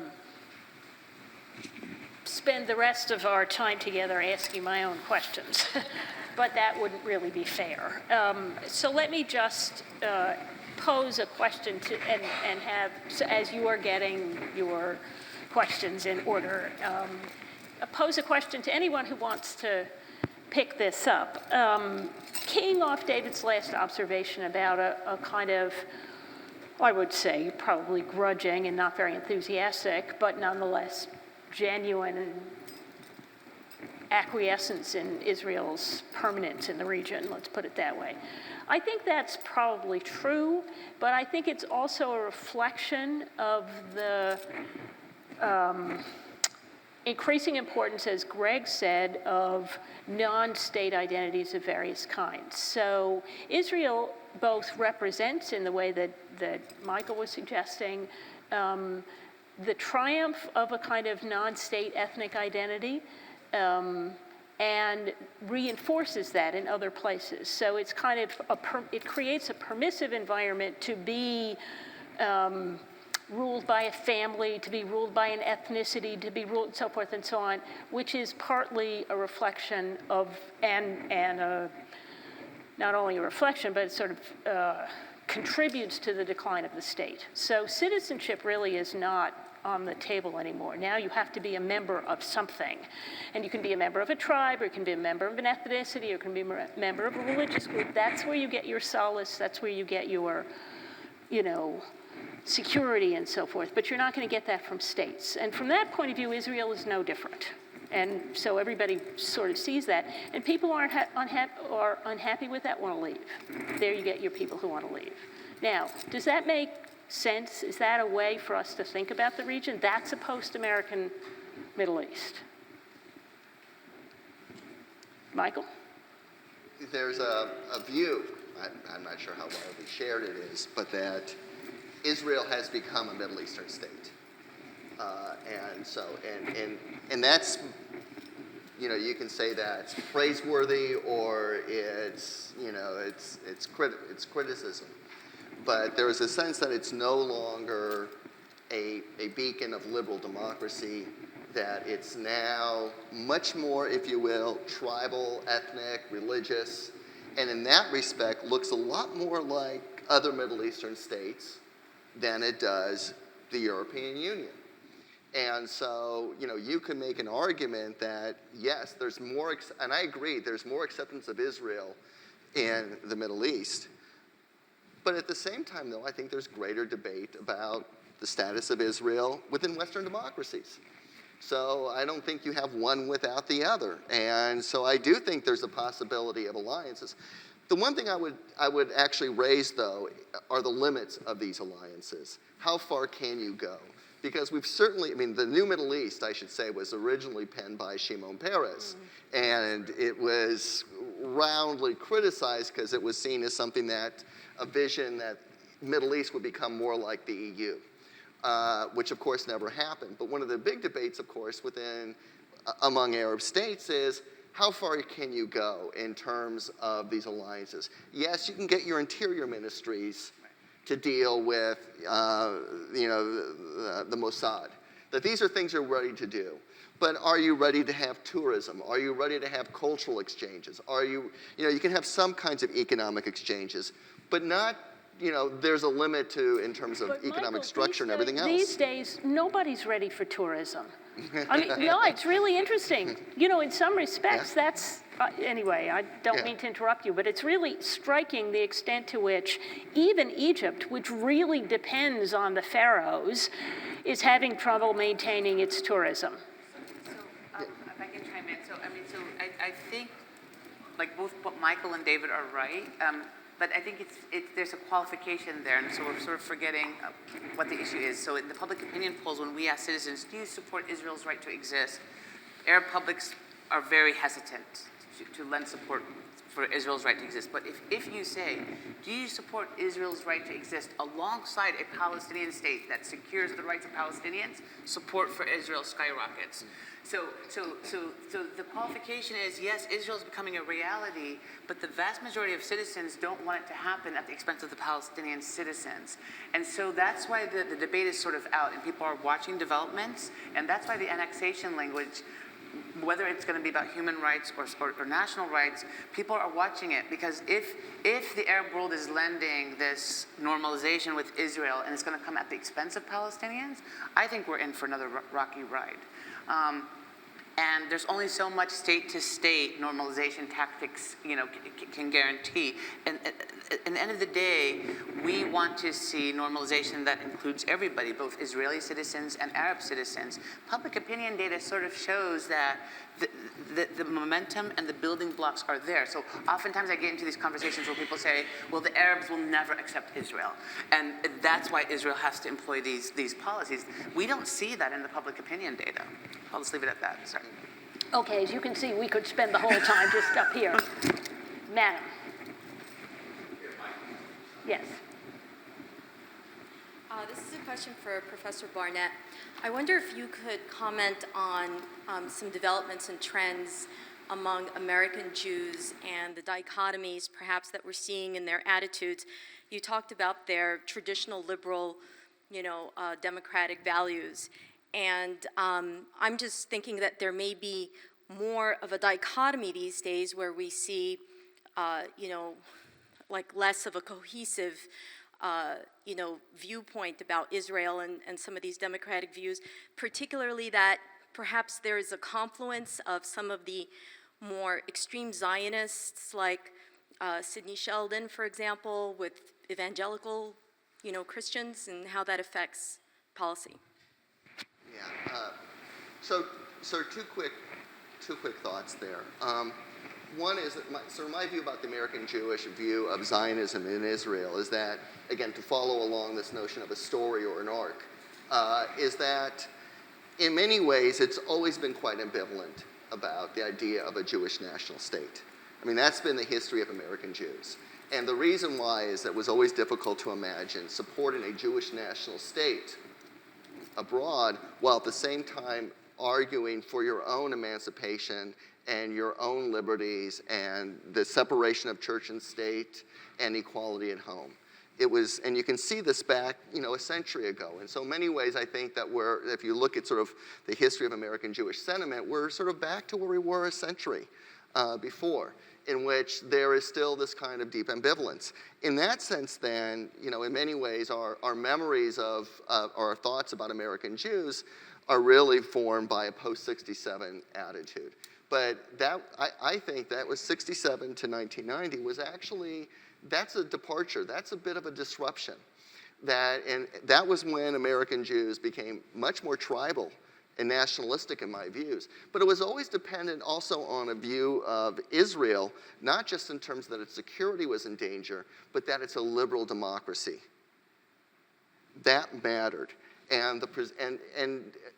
spend the rest of our time together asking my own questions, but that wouldn't really be fair. So let me just pose a question to, and have, so as you are getting your questions in order, pose a question to anyone who wants to pick this up. Keying off David's last observation about a kind of, I would say, probably grudging and not very enthusiastic, but nonetheless genuine acquiescence in Israel's permanence in the region, let's put it that way. I think that's probably true, but I think it's also a reflection of the increasing importance, as Greg said, of non-state identities of various kinds. So Israel both represents, in the way that Michael was suggesting, the triumph of a kind of non-state ethnic identity, and reinforces that in other places. So it's kind of, it creates a permissive environment to be ruled by a family, to be ruled by an ethnicity, to be ruled, so forth and so on, which is partly a reflection of, and not only a reflection, but it sort of contributes to the decline of the state. So citizenship really is not on the table anymore. Now you have to be a member of something. And you can be a member of a tribe, or you can be a member of an ethnicity, or you can be a member of a religious group. That's where you get your solace, that's where you get your, security and so forth. But you're not going to get that from states. And from that point of view, Israel is no different. And so everybody sort of sees that. And people are unhappy with that, want to leave. There you get your people who want to leave. Now, does that make sense? Is that a way for us to think about the region? That's a post-American Middle East. Michael? There's a view, I'm not sure how widely shared it is, but that Israel has become a Middle Eastern state. And that's, you can say that's praiseworthy, or it's criticism. But there is a sense that it's no longer a beacon of liberal democracy, that it's now much more, if you will, tribal, ethnic, religious, and in that respect looks a lot more like other Middle Eastern states than it does the European Union. And so, you can make an argument that, yes, there's more, and I agree, there's more acceptance of Israel in the Middle East. But at the same time, though, I think there's greater debate about the status of Israel within Western democracies. So I don't think you have one without the other. And so I do think there's a possibility of alliances. The one thing I would actually raise, though, are the limits of these alliances. How far can you go? Because we've certainly, the New Middle East, I should say, was originally penned by Shimon Peres. And it was roundly criticized because it was seen as something that, a vision that Middle East would become more like the EU, which of course never happened. But one of the big debates, of course, among Arab states is, how far can you go in terms of these alliances? Yes, you can get your interior ministries to deal with, the Mossad. That these are things you're ready to do. But are you ready to have tourism? Are you ready to have cultural exchanges? You can have some kinds of economic exchanges, but not, there's a limit in terms of economic Michael, structure and everything else. These days, nobody's ready for tourism. No, it's really interesting. In some respects, that's, anyway, I don't mean to interrupt you, but it's really striking the extent to which even Egypt, which really depends on the pharaohs, is having trouble maintaining its tourism. If I can chime in, I think, like both Michael and David are right, but I think there's a qualification there, and so we're sort of forgetting what the issue is. So in the public opinion polls, when we ask citizens, do you support Israel's right to exist? Arab publics are very hesitant to lend support for Israel's right to exist. But if you say, do you support Israel's right to exist alongside a Palestinian state that secures the rights of Palestinians, support for Israel skyrockets. So the qualification is, yes, Israel is becoming a reality, but the vast majority of citizens don't want it to happen at the expense of the Palestinian citizens. And so that's why the debate is sort of out, and people are watching developments, and that's why the annexation language, whether it's going to be about human rights or national rights, people are watching it, because if the Arab world is lending this normalization with Israel and it's going to come at the expense of Palestinians, I think we're in for another rocky ride. And there's only so much state-to-state normalization tactics, can guarantee. And at the end of the day, we want to see normalization that includes everybody, both Israeli citizens and Arab citizens. Public opinion data sort of shows that the momentum and the building blocks are there. So oftentimes I get into these conversations where people say, well, the Arabs will never accept Israel. And that's why Israel has to employ these policies. We don't see that in the public opinion data. I'll just leave it at that. Sorry. Okay, as you can see, we could spend the whole time just up here. Madam. Yes. This is a question for Professor Barnett. I wonder if you could comment on some developments and trends among American Jews and the dichotomies perhaps that we're seeing in their attitudes. You talked about their traditional liberal, democratic values. And I'm just thinking that there may be more of a dichotomy these days where we see, like less of a cohesive, viewpoint about Israel and some of these democratic views, particularly that perhaps there is a confluence of some of the more extreme Zionists like Sidney Sheldon, for example, with evangelical, Christians, and how that affects policy. Yeah. So two quick thoughts there. One is that my view about the American Jewish view of Zionism in Israel is that, again, to follow along this notion of a story or an arc, is that in many ways it's always been quite ambivalent about the idea of a Jewish national state. That's been the history of American Jews. And the reason why is that it was always difficult to imagine supporting a Jewish national state abroad while at the same time arguing for your own emancipation and your own liberties and the separation of church and state and equality at home. It was, and you can see this back, a century ago. In so many ways, I think that if you look at sort of the history of American Jewish sentiment, we're sort of back to where we were a century before. in which there is still this kind of deep ambivalence. In that sense, then, in many ways, our memories of our thoughts about American Jews are really formed by a post-67 attitude. But I think that was 67 to 1990 was actually, that's a departure. That's a bit of a disruption. And that was when American Jews became much more tribal and nationalistic in my views. But it was always dependent also on a view of Israel, not just in terms that its security was in danger, but that it's a liberal democracy. That mattered. And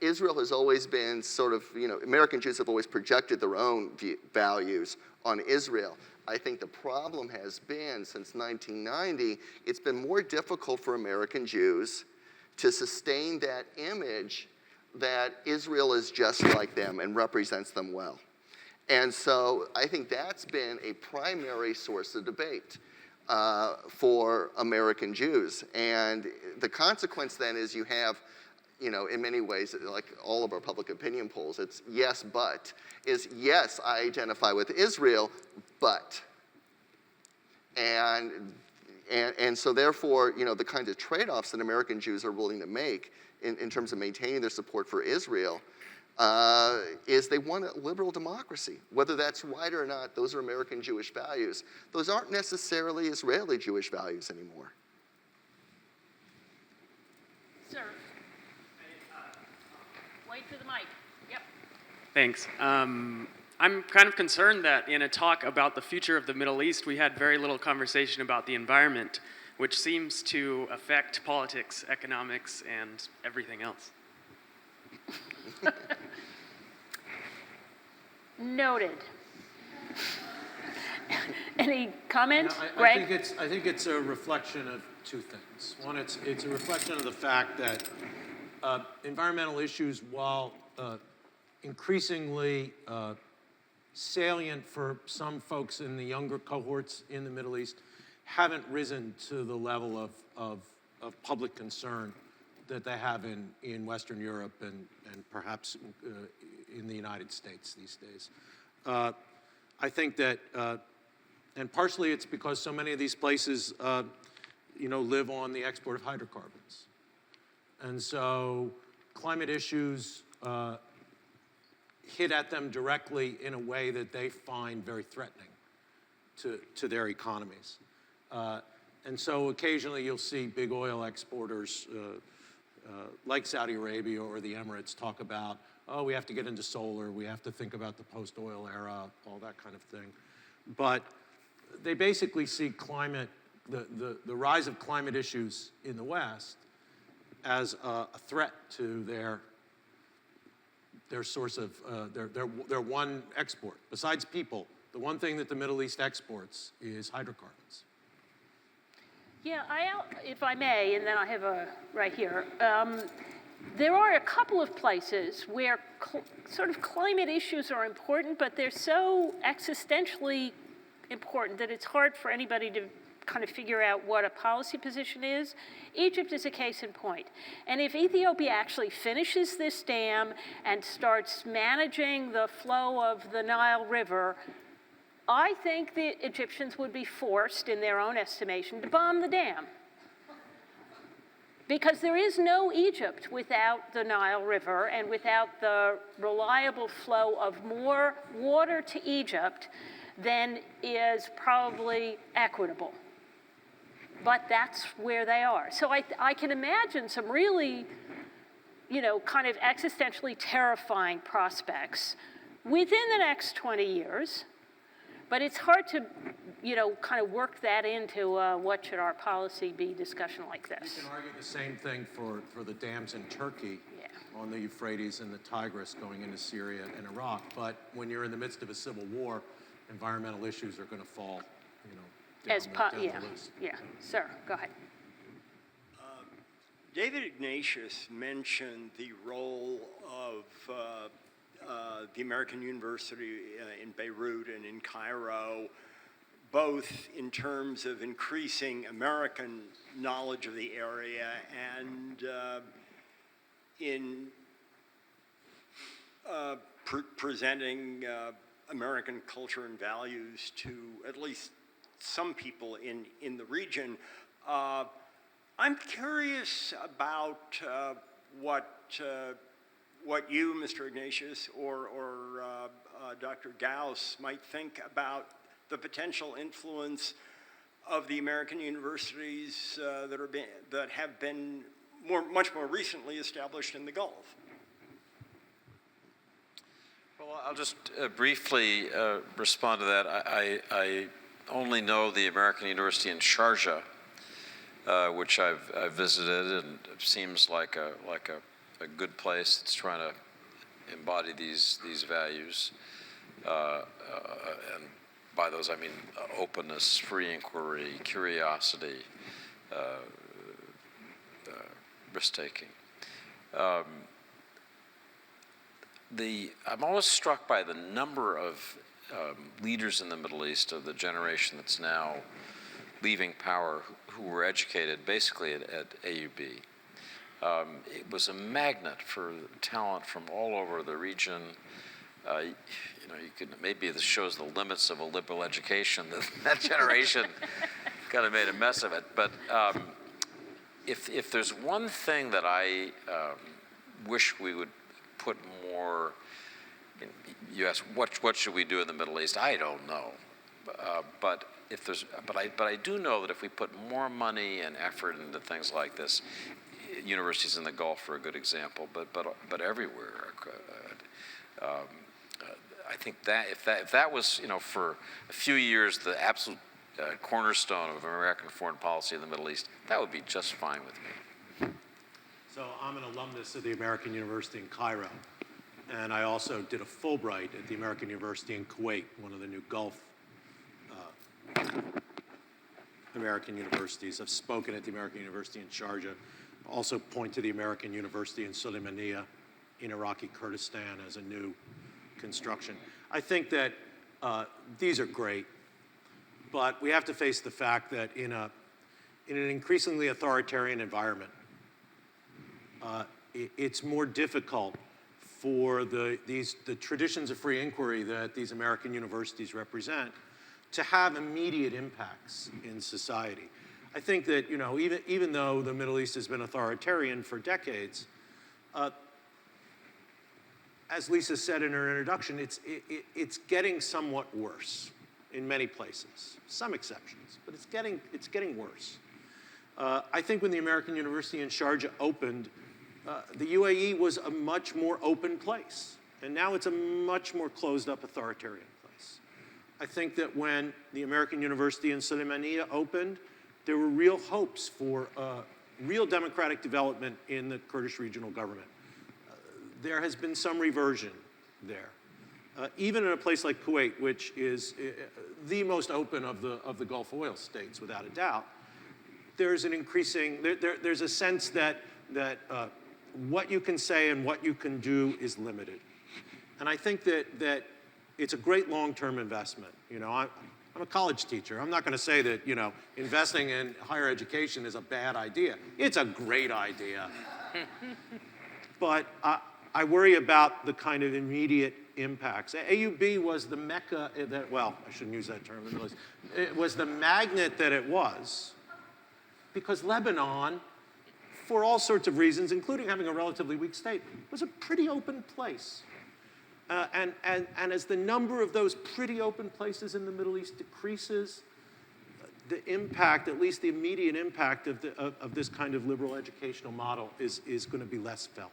Israel has always been sort of, American Jews have always projected their own values on Israel. I think the problem has been, since 1990, it's been more difficult for American Jews to sustain that image that Israel is just like them and represents them well. And so I think that's been a primary source of debate for American Jews. And the consequence then is you have, in many ways, like all of our public opinion polls, it's yes, but, is yes, I identify with Israel, but. And so therefore, the kind of trade-offs that American Jews are willing to make in terms of maintaining their support for Israel is they want a liberal democracy. Whether that's right or not, those are American Jewish values. Those aren't necessarily Israeli Jewish values anymore. Sir. Wait for the mic. Yep. Thanks. I'm kind of concerned that in a talk about the future of the Middle East, we had very little conversation about the environment, which seems to affect politics, economics, and everything else. Noted. Any comments, I Greg? think it's a reflection of two things. One, it's a reflection of the fact that environmental issues, while increasingly salient for some folks in the younger cohorts in the Middle East, haven't risen to the level of public concern that they have in Western Europe and perhaps in the United States these days. I think that, and partially it's because so many of these places, live on the export of hydrocarbons. And so climate issues hit at them directly in a way that they find very threatening to their economies. And so occasionally you'll see big oil exporters like Saudi Arabia or the Emirates talk about, oh, we have to get into solar, we have to think about the post-oil era, all that kind of thing. But they basically see climate, the rise of climate issues in the West as a threat to their source of, their one export. Besides people, the one thing that the Middle East exports is hydrocarbons. Yeah, if I may, and then I have a right here. There are a couple of places where sort of climate issues are important, but they're so existentially important that it's hard for anybody to kind of figure out what a policy position is. Egypt is a case in point. And if Ethiopia actually finishes this dam and starts managing the flow of the Nile River, I think the Egyptians would be forced, in their own estimation, to bomb the dam. Because there is no Egypt without the Nile River and without the reliable flow of more water to Egypt than is probably equitable. But that's where they are. So I can imagine some really, kind of existentially terrifying prospects within the next 20 years. But it's hard to, kind of work that into what should our policy be discussion like this. You can argue the same thing for the dams in Turkey on the Euphrates and the Tigris going into Syria and Iraq. But when you're in the midst of a civil war, environmental issues are going to fall, down the list. Yeah, sir, go ahead. David Ignatius mentioned the role of the American University in Beirut and in Cairo, both in terms of increasing American knowledge of the area and in presenting American culture and values to at least some people in the region. I'm curious about what you, Mr. Ignatius, or Dr. Gause might think about the potential influence of the American universities that have been much more recently established in the Gulf. Well, I'll just briefly respond to that. I only know the American University in Sharjah, which I've visited, and it seems like a good place that's trying to embody these values. And by those I mean openness, free inquiry, curiosity, risk-taking. I'm always struck by the number of leaders in the Middle East of the generation that's now leaving power who were educated basically at AUB. It was a magnet for talent from all over the region. Maybe this shows the limits of a liberal education. That generation kind of made a mess of it. But if there's one thing that I wish we would put more, you ask what should we do in the Middle East? I don't know, but I do know that if we put more money and effort into things like this, universities in the Gulf are a good example, but everywhere. I think that if that was for a few years the absolute cornerstone of American foreign policy in the Middle East, that would be just fine with me. So I'm an alumnus of the American University in Cairo, and I also did a Fulbright at the American University in Kuwait, one of the new Gulf American universities. I've spoken at the American University in Sharjah. Also point to the American University in Sulaymaniyah in Iraqi Kurdistan as a new construction. I think that these are great, but we have to face the fact that in an increasingly authoritarian environment, it's more difficult for the traditions of free inquiry that these American universities represent to have immediate impacts in society. I think that even though the Middle East has been authoritarian for decades, as Lisa said in her introduction, it's getting somewhat worse in many places. Some exceptions, but it's getting worse. I think when the American University in Sharjah opened, the UAE was a much more open place, and now it's a much more closed-up authoritarian place. I think that when the American University in Sulaymaniyah opened, there were real hopes for real democratic development in the Kurdish regional government. There has been some reversion there. Even in a place like Kuwait, which is the most open of the Gulf oil states, without a doubt, there's an increasing, there's a sense that what you can say and what you can do is limited. And I think that it's a great long-term investment. I'm a college teacher. I'm not going to say that, investing in higher education is a bad idea. It's a great idea. But I worry about the kind of immediate impacts. AUB was the mecca I shouldn't use that term in the Middle East. It was the magnet that it was because Lebanon, for all sorts of reasons, including having a relatively weak state, was a pretty open place. And as the number of those pretty open places in the Middle East decreases, the impact, at least the immediate impact of this kind of liberal educational model is going to be less felt.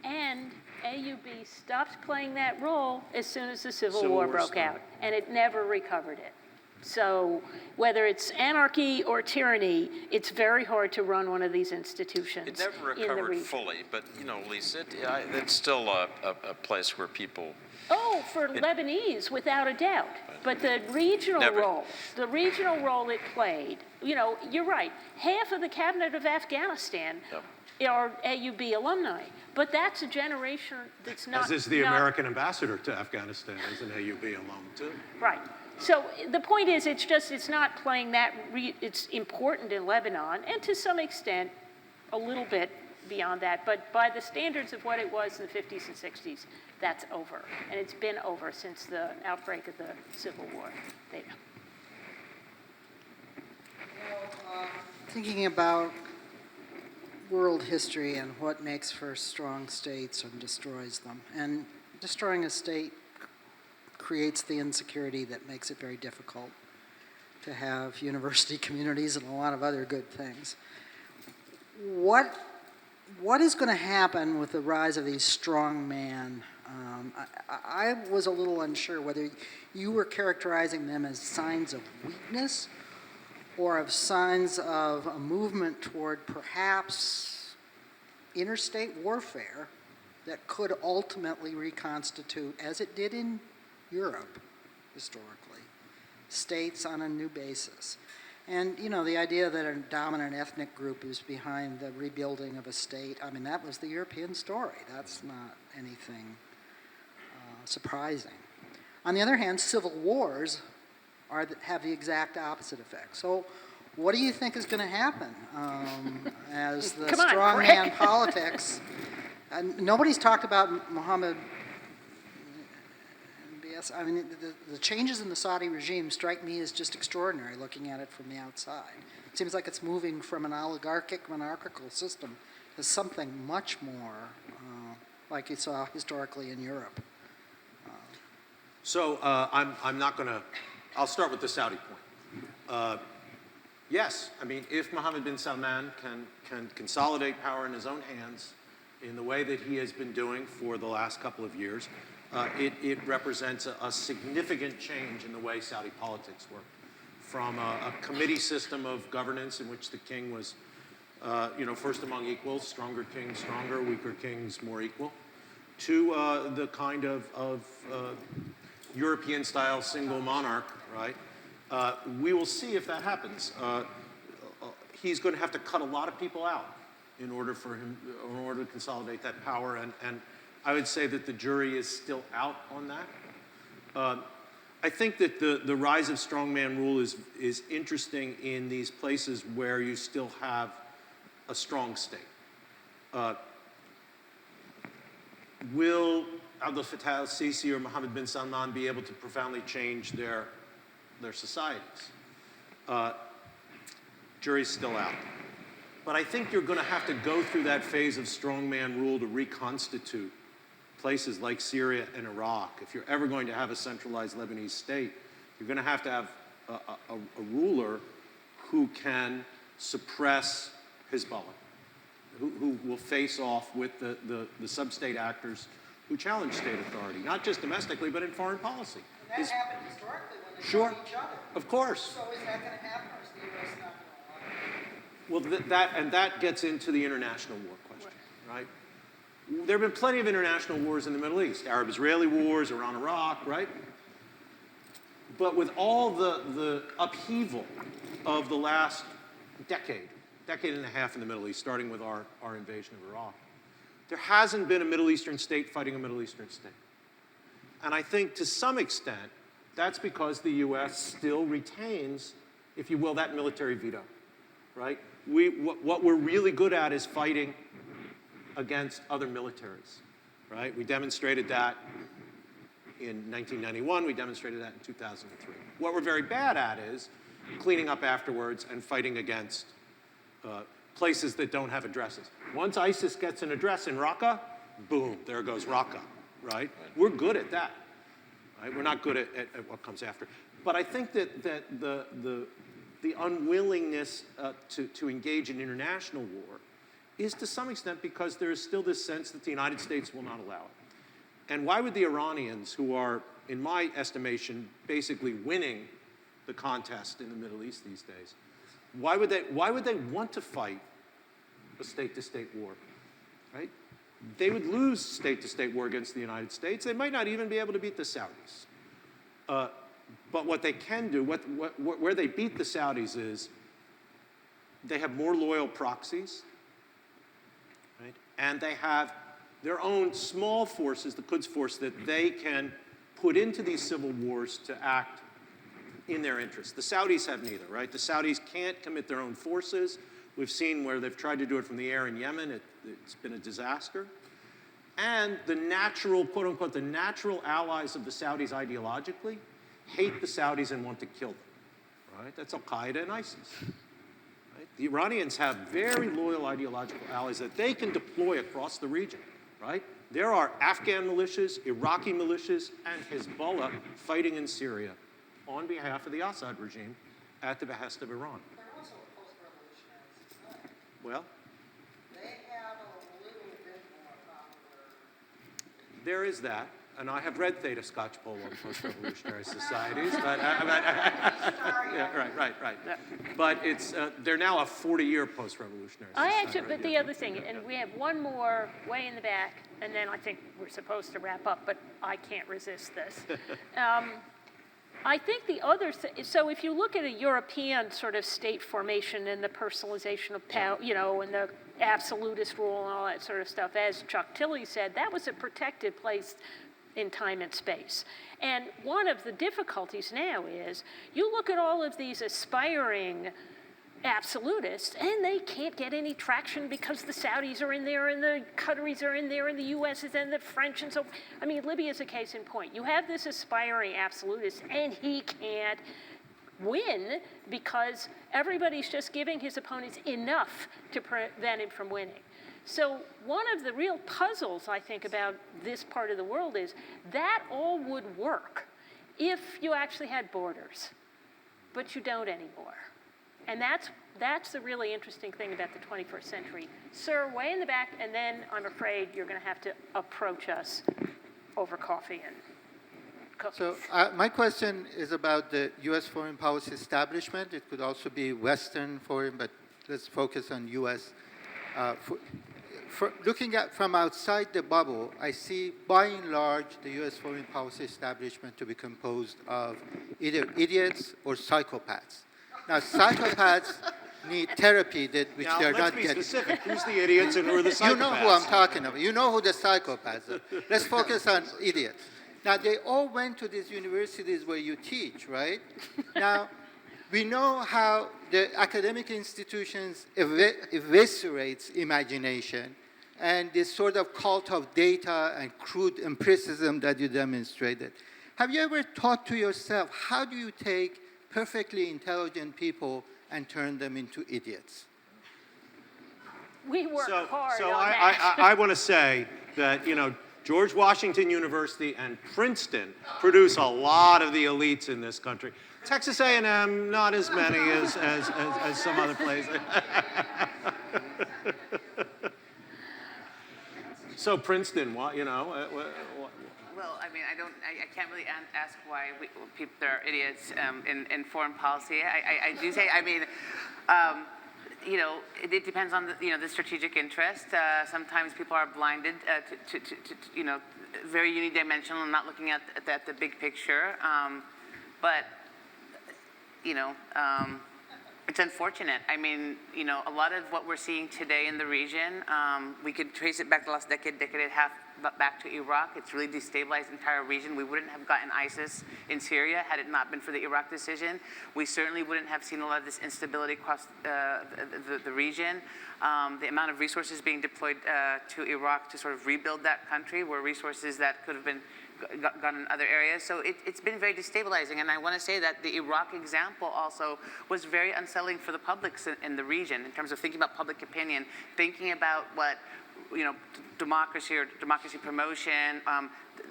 And AUB stopped playing that role as soon as the Civil War broke out, and it never recovered it. So whether it's anarchy or tyranny, it's very hard to run one of these institutions. It never recovered fully, but Lisa, it's still a place where people. Oh, for Lebanese, without a doubt. But the regional role it played, you're right. Half of the cabinet of Afghanistan are AUB alumni, but that's a generation that's not. As is the American ambassador to Afghanistan is an AUB alum too. Right. So the point is, it's not playing that. It's important in Lebanon, and to some extent, a little bit beyond that, but by the standards of what it was in the 50s and 60s, that's over. And it's been over since the outbreak of the Civil War. David. Thinking about world history and what makes for strong states and destroys them. And destroying a state creates the insecurity that makes it very difficult to have university communities and a lot of other good things. What is going to happen with the rise of these strong man? I was a little unsure whether you were characterizing them as signs of weakness or of signs of a movement toward perhaps interstate warfare that could ultimately reconstitute, as it did in Europe historically, states on a new basis. And, you know, the idea that a dominant ethnic group is behind the rebuilding of a state, I mean, that was the European story. That's not anything surprising. On the other hand, civil wars have the exact opposite effect. So what do you think is going to happen as the strongman politics? Nobody's talked about Mohammed. I mean, the changes in the Saudi regime strike me as just extraordinary looking at it from the outside. It seems like it's moving from an oligarchic, monarchical system to something much more like you saw historically in Europe. So I'm not going to, I'll start with the Saudi point. Yes, I mean, if Mohammed bin Salman can consolidate power in his own hands in the way that he has been doing for the last couple of years, it represents a significant change in the way Saudi politics work. From a committee system of governance in which the king was, first among equals, stronger kings stronger, weaker kings more equal, to the kind of European-style single monarch, right? We will see if that happens. He's going to have to cut a lot of people out in order to consolidate that power, and I would say that the jury is still out on that. I think that the rise of strongman rule is interesting in these places where you still have a strong state. Will Abdel Fattah al-Sisi or Mohammed bin Salman be able to profoundly change their societies? Jury's still out. But I think you're going to have to go through that phase of strongman rule to reconstitute places like Syria and Iraq. If you're ever going to have a centralized Lebanese state, you're going to have a ruler who can suppress Hezbollah, who will face off with the sub-state actors who challenge state authority, not just domestically, but in foreign policy. And that happened historically when they Sure. fought each other. Of course. So is that going to happen, or is the U.S. not going to allow it? Well, that gets into the international war question, right? There have been plenty of international wars in the Middle East, Arab-Israeli wars, Iran-Iraq, right? But with all the upheaval of the last decade and a half in the Middle East, starting with our invasion of Iraq, there hasn't been a Middle Eastern state fighting a Middle Eastern state. And I think to some extent, that's because the U.S. still retains, if you will, that military veto, right? What we're really good at is fighting against other militaries, right? We demonstrated that in 1991. We demonstrated that in 2003. What we're very bad at is cleaning up afterwards and fighting against places that don't have addresses. Once ISIS gets an address in Raqqa, boom, there goes Raqqa, right? We're good at that, right? We're not good at what comes after. But I think that the unwillingness to engage in international war is to some extent because there is still this sense that the United States will not allow it. And why would the Iranians, who are, in my estimation, basically winning the contest in the Middle East these days, why would they want to fight a state-to-state war, right? They would lose state-to-state war against the United States. They might not even be able to beat the Saudis. But what they can do, where they beat the Saudis is they have more loyal proxies, right? And they have their own small forces, the Quds Force, that they can put into these civil wars to act in their interest. The Saudis have neither, right? The Saudis can't commit their own forces We've seen where they've tried to do it from the air in Yemen. It's been a disaster. And the natural, quote unquote, the natural allies of the Saudis ideologically hate the Saudis and want to kill them, right? That's Al-Qaeda and ISIS. Right? The Iranians have very loyal ideological allies that they can deploy across the region, right? There are Afghan militias, Iraqi militias, and Hezbollah fighting in Syria on behalf of the Assad regime at the behest of Iran. They're also post-revolutionary society. Well, They have a little bit more power. there is that, and I have read Theta Scotch-Polo on post-revolutionary societies, but yeah, right. But it's they're now a 40-year post-revolutionary society. I actually, but the other thing, and we have one more way in the back, and then I think we're supposed to wrap up, but I can't resist this. I think the other, so if you look at a European sort of state formation and the personalization of power, you know, and the absolutist rule and all that sort of stuff, as Chuck Tilley said, that was a protected place in time and space. And one of the difficulties now is you look at all of these aspiring absolutists, and they can't get any traction because the Saudis are in there, and the Qataris are in there, and the U.S. is in, the French, and so, I mean, Libya is a case in point. You have this aspiring absolutist, and he can't win because everybody's just giving his opponents enough to prevent him from winning. So one of the real puzzles, I think, about this part of the world is that all would work if you actually had borders, but you don't anymore. And that's the really interesting thing about the 21st century. Sir, way in the back, and then I'm afraid you're going to have to approach us over coffee and cookies. So my question is about the U.S. foreign policy establishment. It could also be Western foreign, but let's focus on U.S. Looking at from outside the bubble, I see by and large the U.S. foreign policy establishment to be composed of either idiots or psychopaths. Now, psychopaths need therapy, which now, they're not getting. getting. Let's be specific. Who's the idiots and who are the psychopaths? You know who I'm talking about. You know who the psychopaths are. Let's focus on idiots. Now, they all went to these universities where you teach, right? Now, we know how the academic institutions eviscerates imagination and this sort of cult of data and crude empiricism that you demonstrated. Have you ever thought to yourself, how do you take perfectly intelligent people and turn them into idiots? We work hard so on that. I want to say that, you know, George Washington University and Princeton produce a lot of the elites in this country. Texas A&M, not as many as some other places. So Princeton, what, you know? Well, I mean, I can't really ask why people are idiots in foreign policy. I do say, I mean, you know, it depends on the strategic interest. Sometimes people are blinded to you know, very unidimensional and not looking at the big picture. But you know, it's unfortunate. I mean, you know, a lot of what we're seeing today in the region, we could trace it back the last decade and a half back to Iraq. It's really destabilized the entire region. We wouldn't have gotten ISIS in Syria had it not been for the Iraq decision. We certainly wouldn't have seen a lot of this instability across the region. The amount of resources being deployed to Iraq to sort of rebuild that country were resources that could have been gone in other areas. So it's been very destabilizing. And I want to say that the Iraq example also was very unsettling for the publics in the region in terms of thinking about public opinion, thinking about what, you know, democracy or democracy promotion,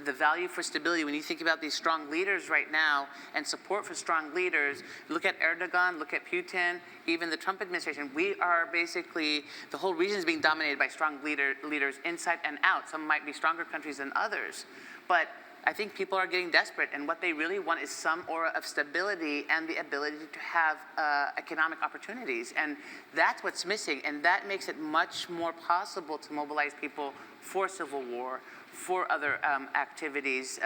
the value for stability. When you think about these strong leaders right now and support for strong leaders, look at Erdogan, look at Putin, even the Trump administration. We are basically, the whole region is being dominated by strong leaders inside and out. Some might be stronger countries than others. But I think people are getting desperate, and what they really want is some aura of stability and the ability to have economic opportunities. And that's what's missing, and that makes it much more possible to mobilize people for civil war, for other activities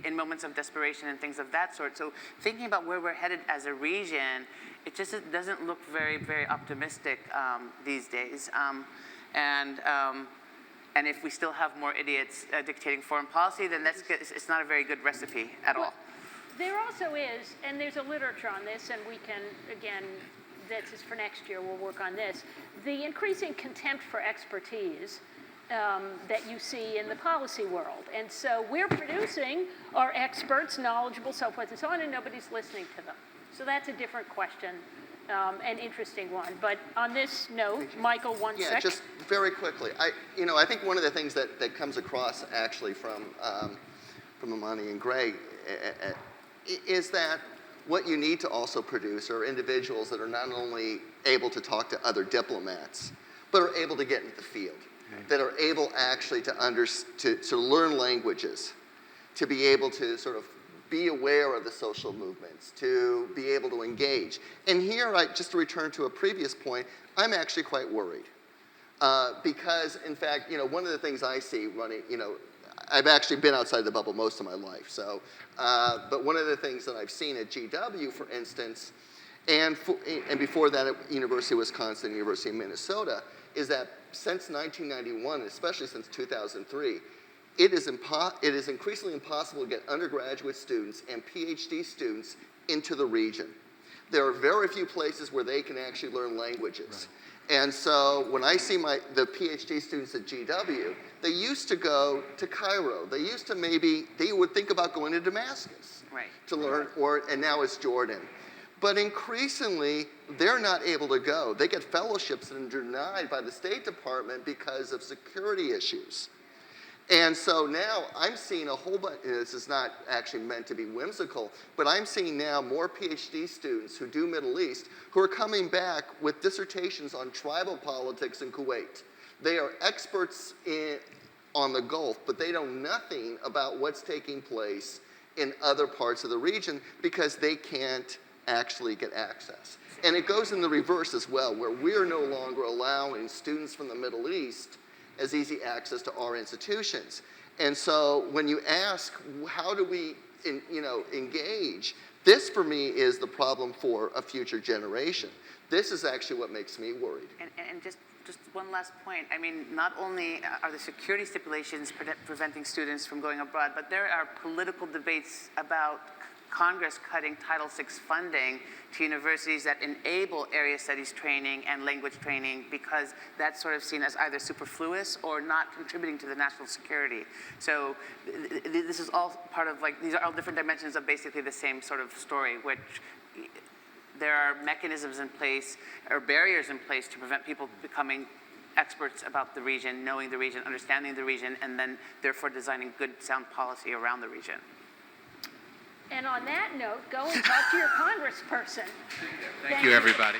in moments of desperation and things of that sort. So thinking about where we're headed as a region, it just doesn't look very, very optimistic these days. And if we still have more idiots dictating foreign policy, then it's not a very good recipe at all. There also is, and there's a literature on this, and we can, again, this is for next year, we'll work on this, the increasing contempt for expertise that you see in the policy world. And so we're producing our experts, knowledgeable, so forth and so on, and nobody's listening to them. So that's a different question, an interesting one. But on this note, Michael, one Yeah, sec. just very quickly. I think one of the things that comes across actually from Amaney and Greg is that what you need to also produce are individuals that are not only able to talk to other diplomats, but are able to get into the field, that are able actually to learn languages, to be able to sort of be aware of the social movements, to be able to engage. And here, just to return to a previous point, I'm actually quite worried. Because, in fact, one of the things I see running, I've actually been outside the bubble most of my life. So, but one of the things that I've seen at GW, for instance, and before that at University of Wisconsin, University of Minnesota, is that since 1991, especially since 2003, it is increasingly impossible to get undergraduate students and PhD students into the region. There are very few places where they can actually learn languages. Right. And so when I see the PhD students at GW, they used to go to Cairo. They used to they would think about going to Damascus to learn, and now it's Jordan. But increasingly, they're not able to go. They get fellowships and are denied by the State Department because of security issues. And so now I'm seeing a whole bunch, this is not actually meant to be whimsical, but I'm seeing now more PhD students who do Middle East who are coming back with dissertations on tribal politics in Kuwait. They are experts on the Gulf, but they know nothing about what's taking place in other parts of the region because they can't actually get access. And it goes in the reverse as well, where we're no longer allowing students from the Middle East as easy access to our institutions. And so when you ask, how do we engage, this for me is the problem for a future generation. This is actually what makes me worried. And just one last point. I mean, not only are the security stipulations preventing students from going abroad, but there are political debates about Congress cutting Title VI funding to universities that enable area studies training and language training because that's sort of seen as either superfluous or not contributing to the national security. So this is all part of, these are all different dimensions of basically the same sort of story, which there are mechanisms in place or barriers in place to prevent people becoming experts about the region, knowing the region, understanding the region, and then therefore designing good, sound policy around the region. And on that note, go and talk to your congressperson. Thank you, everybody.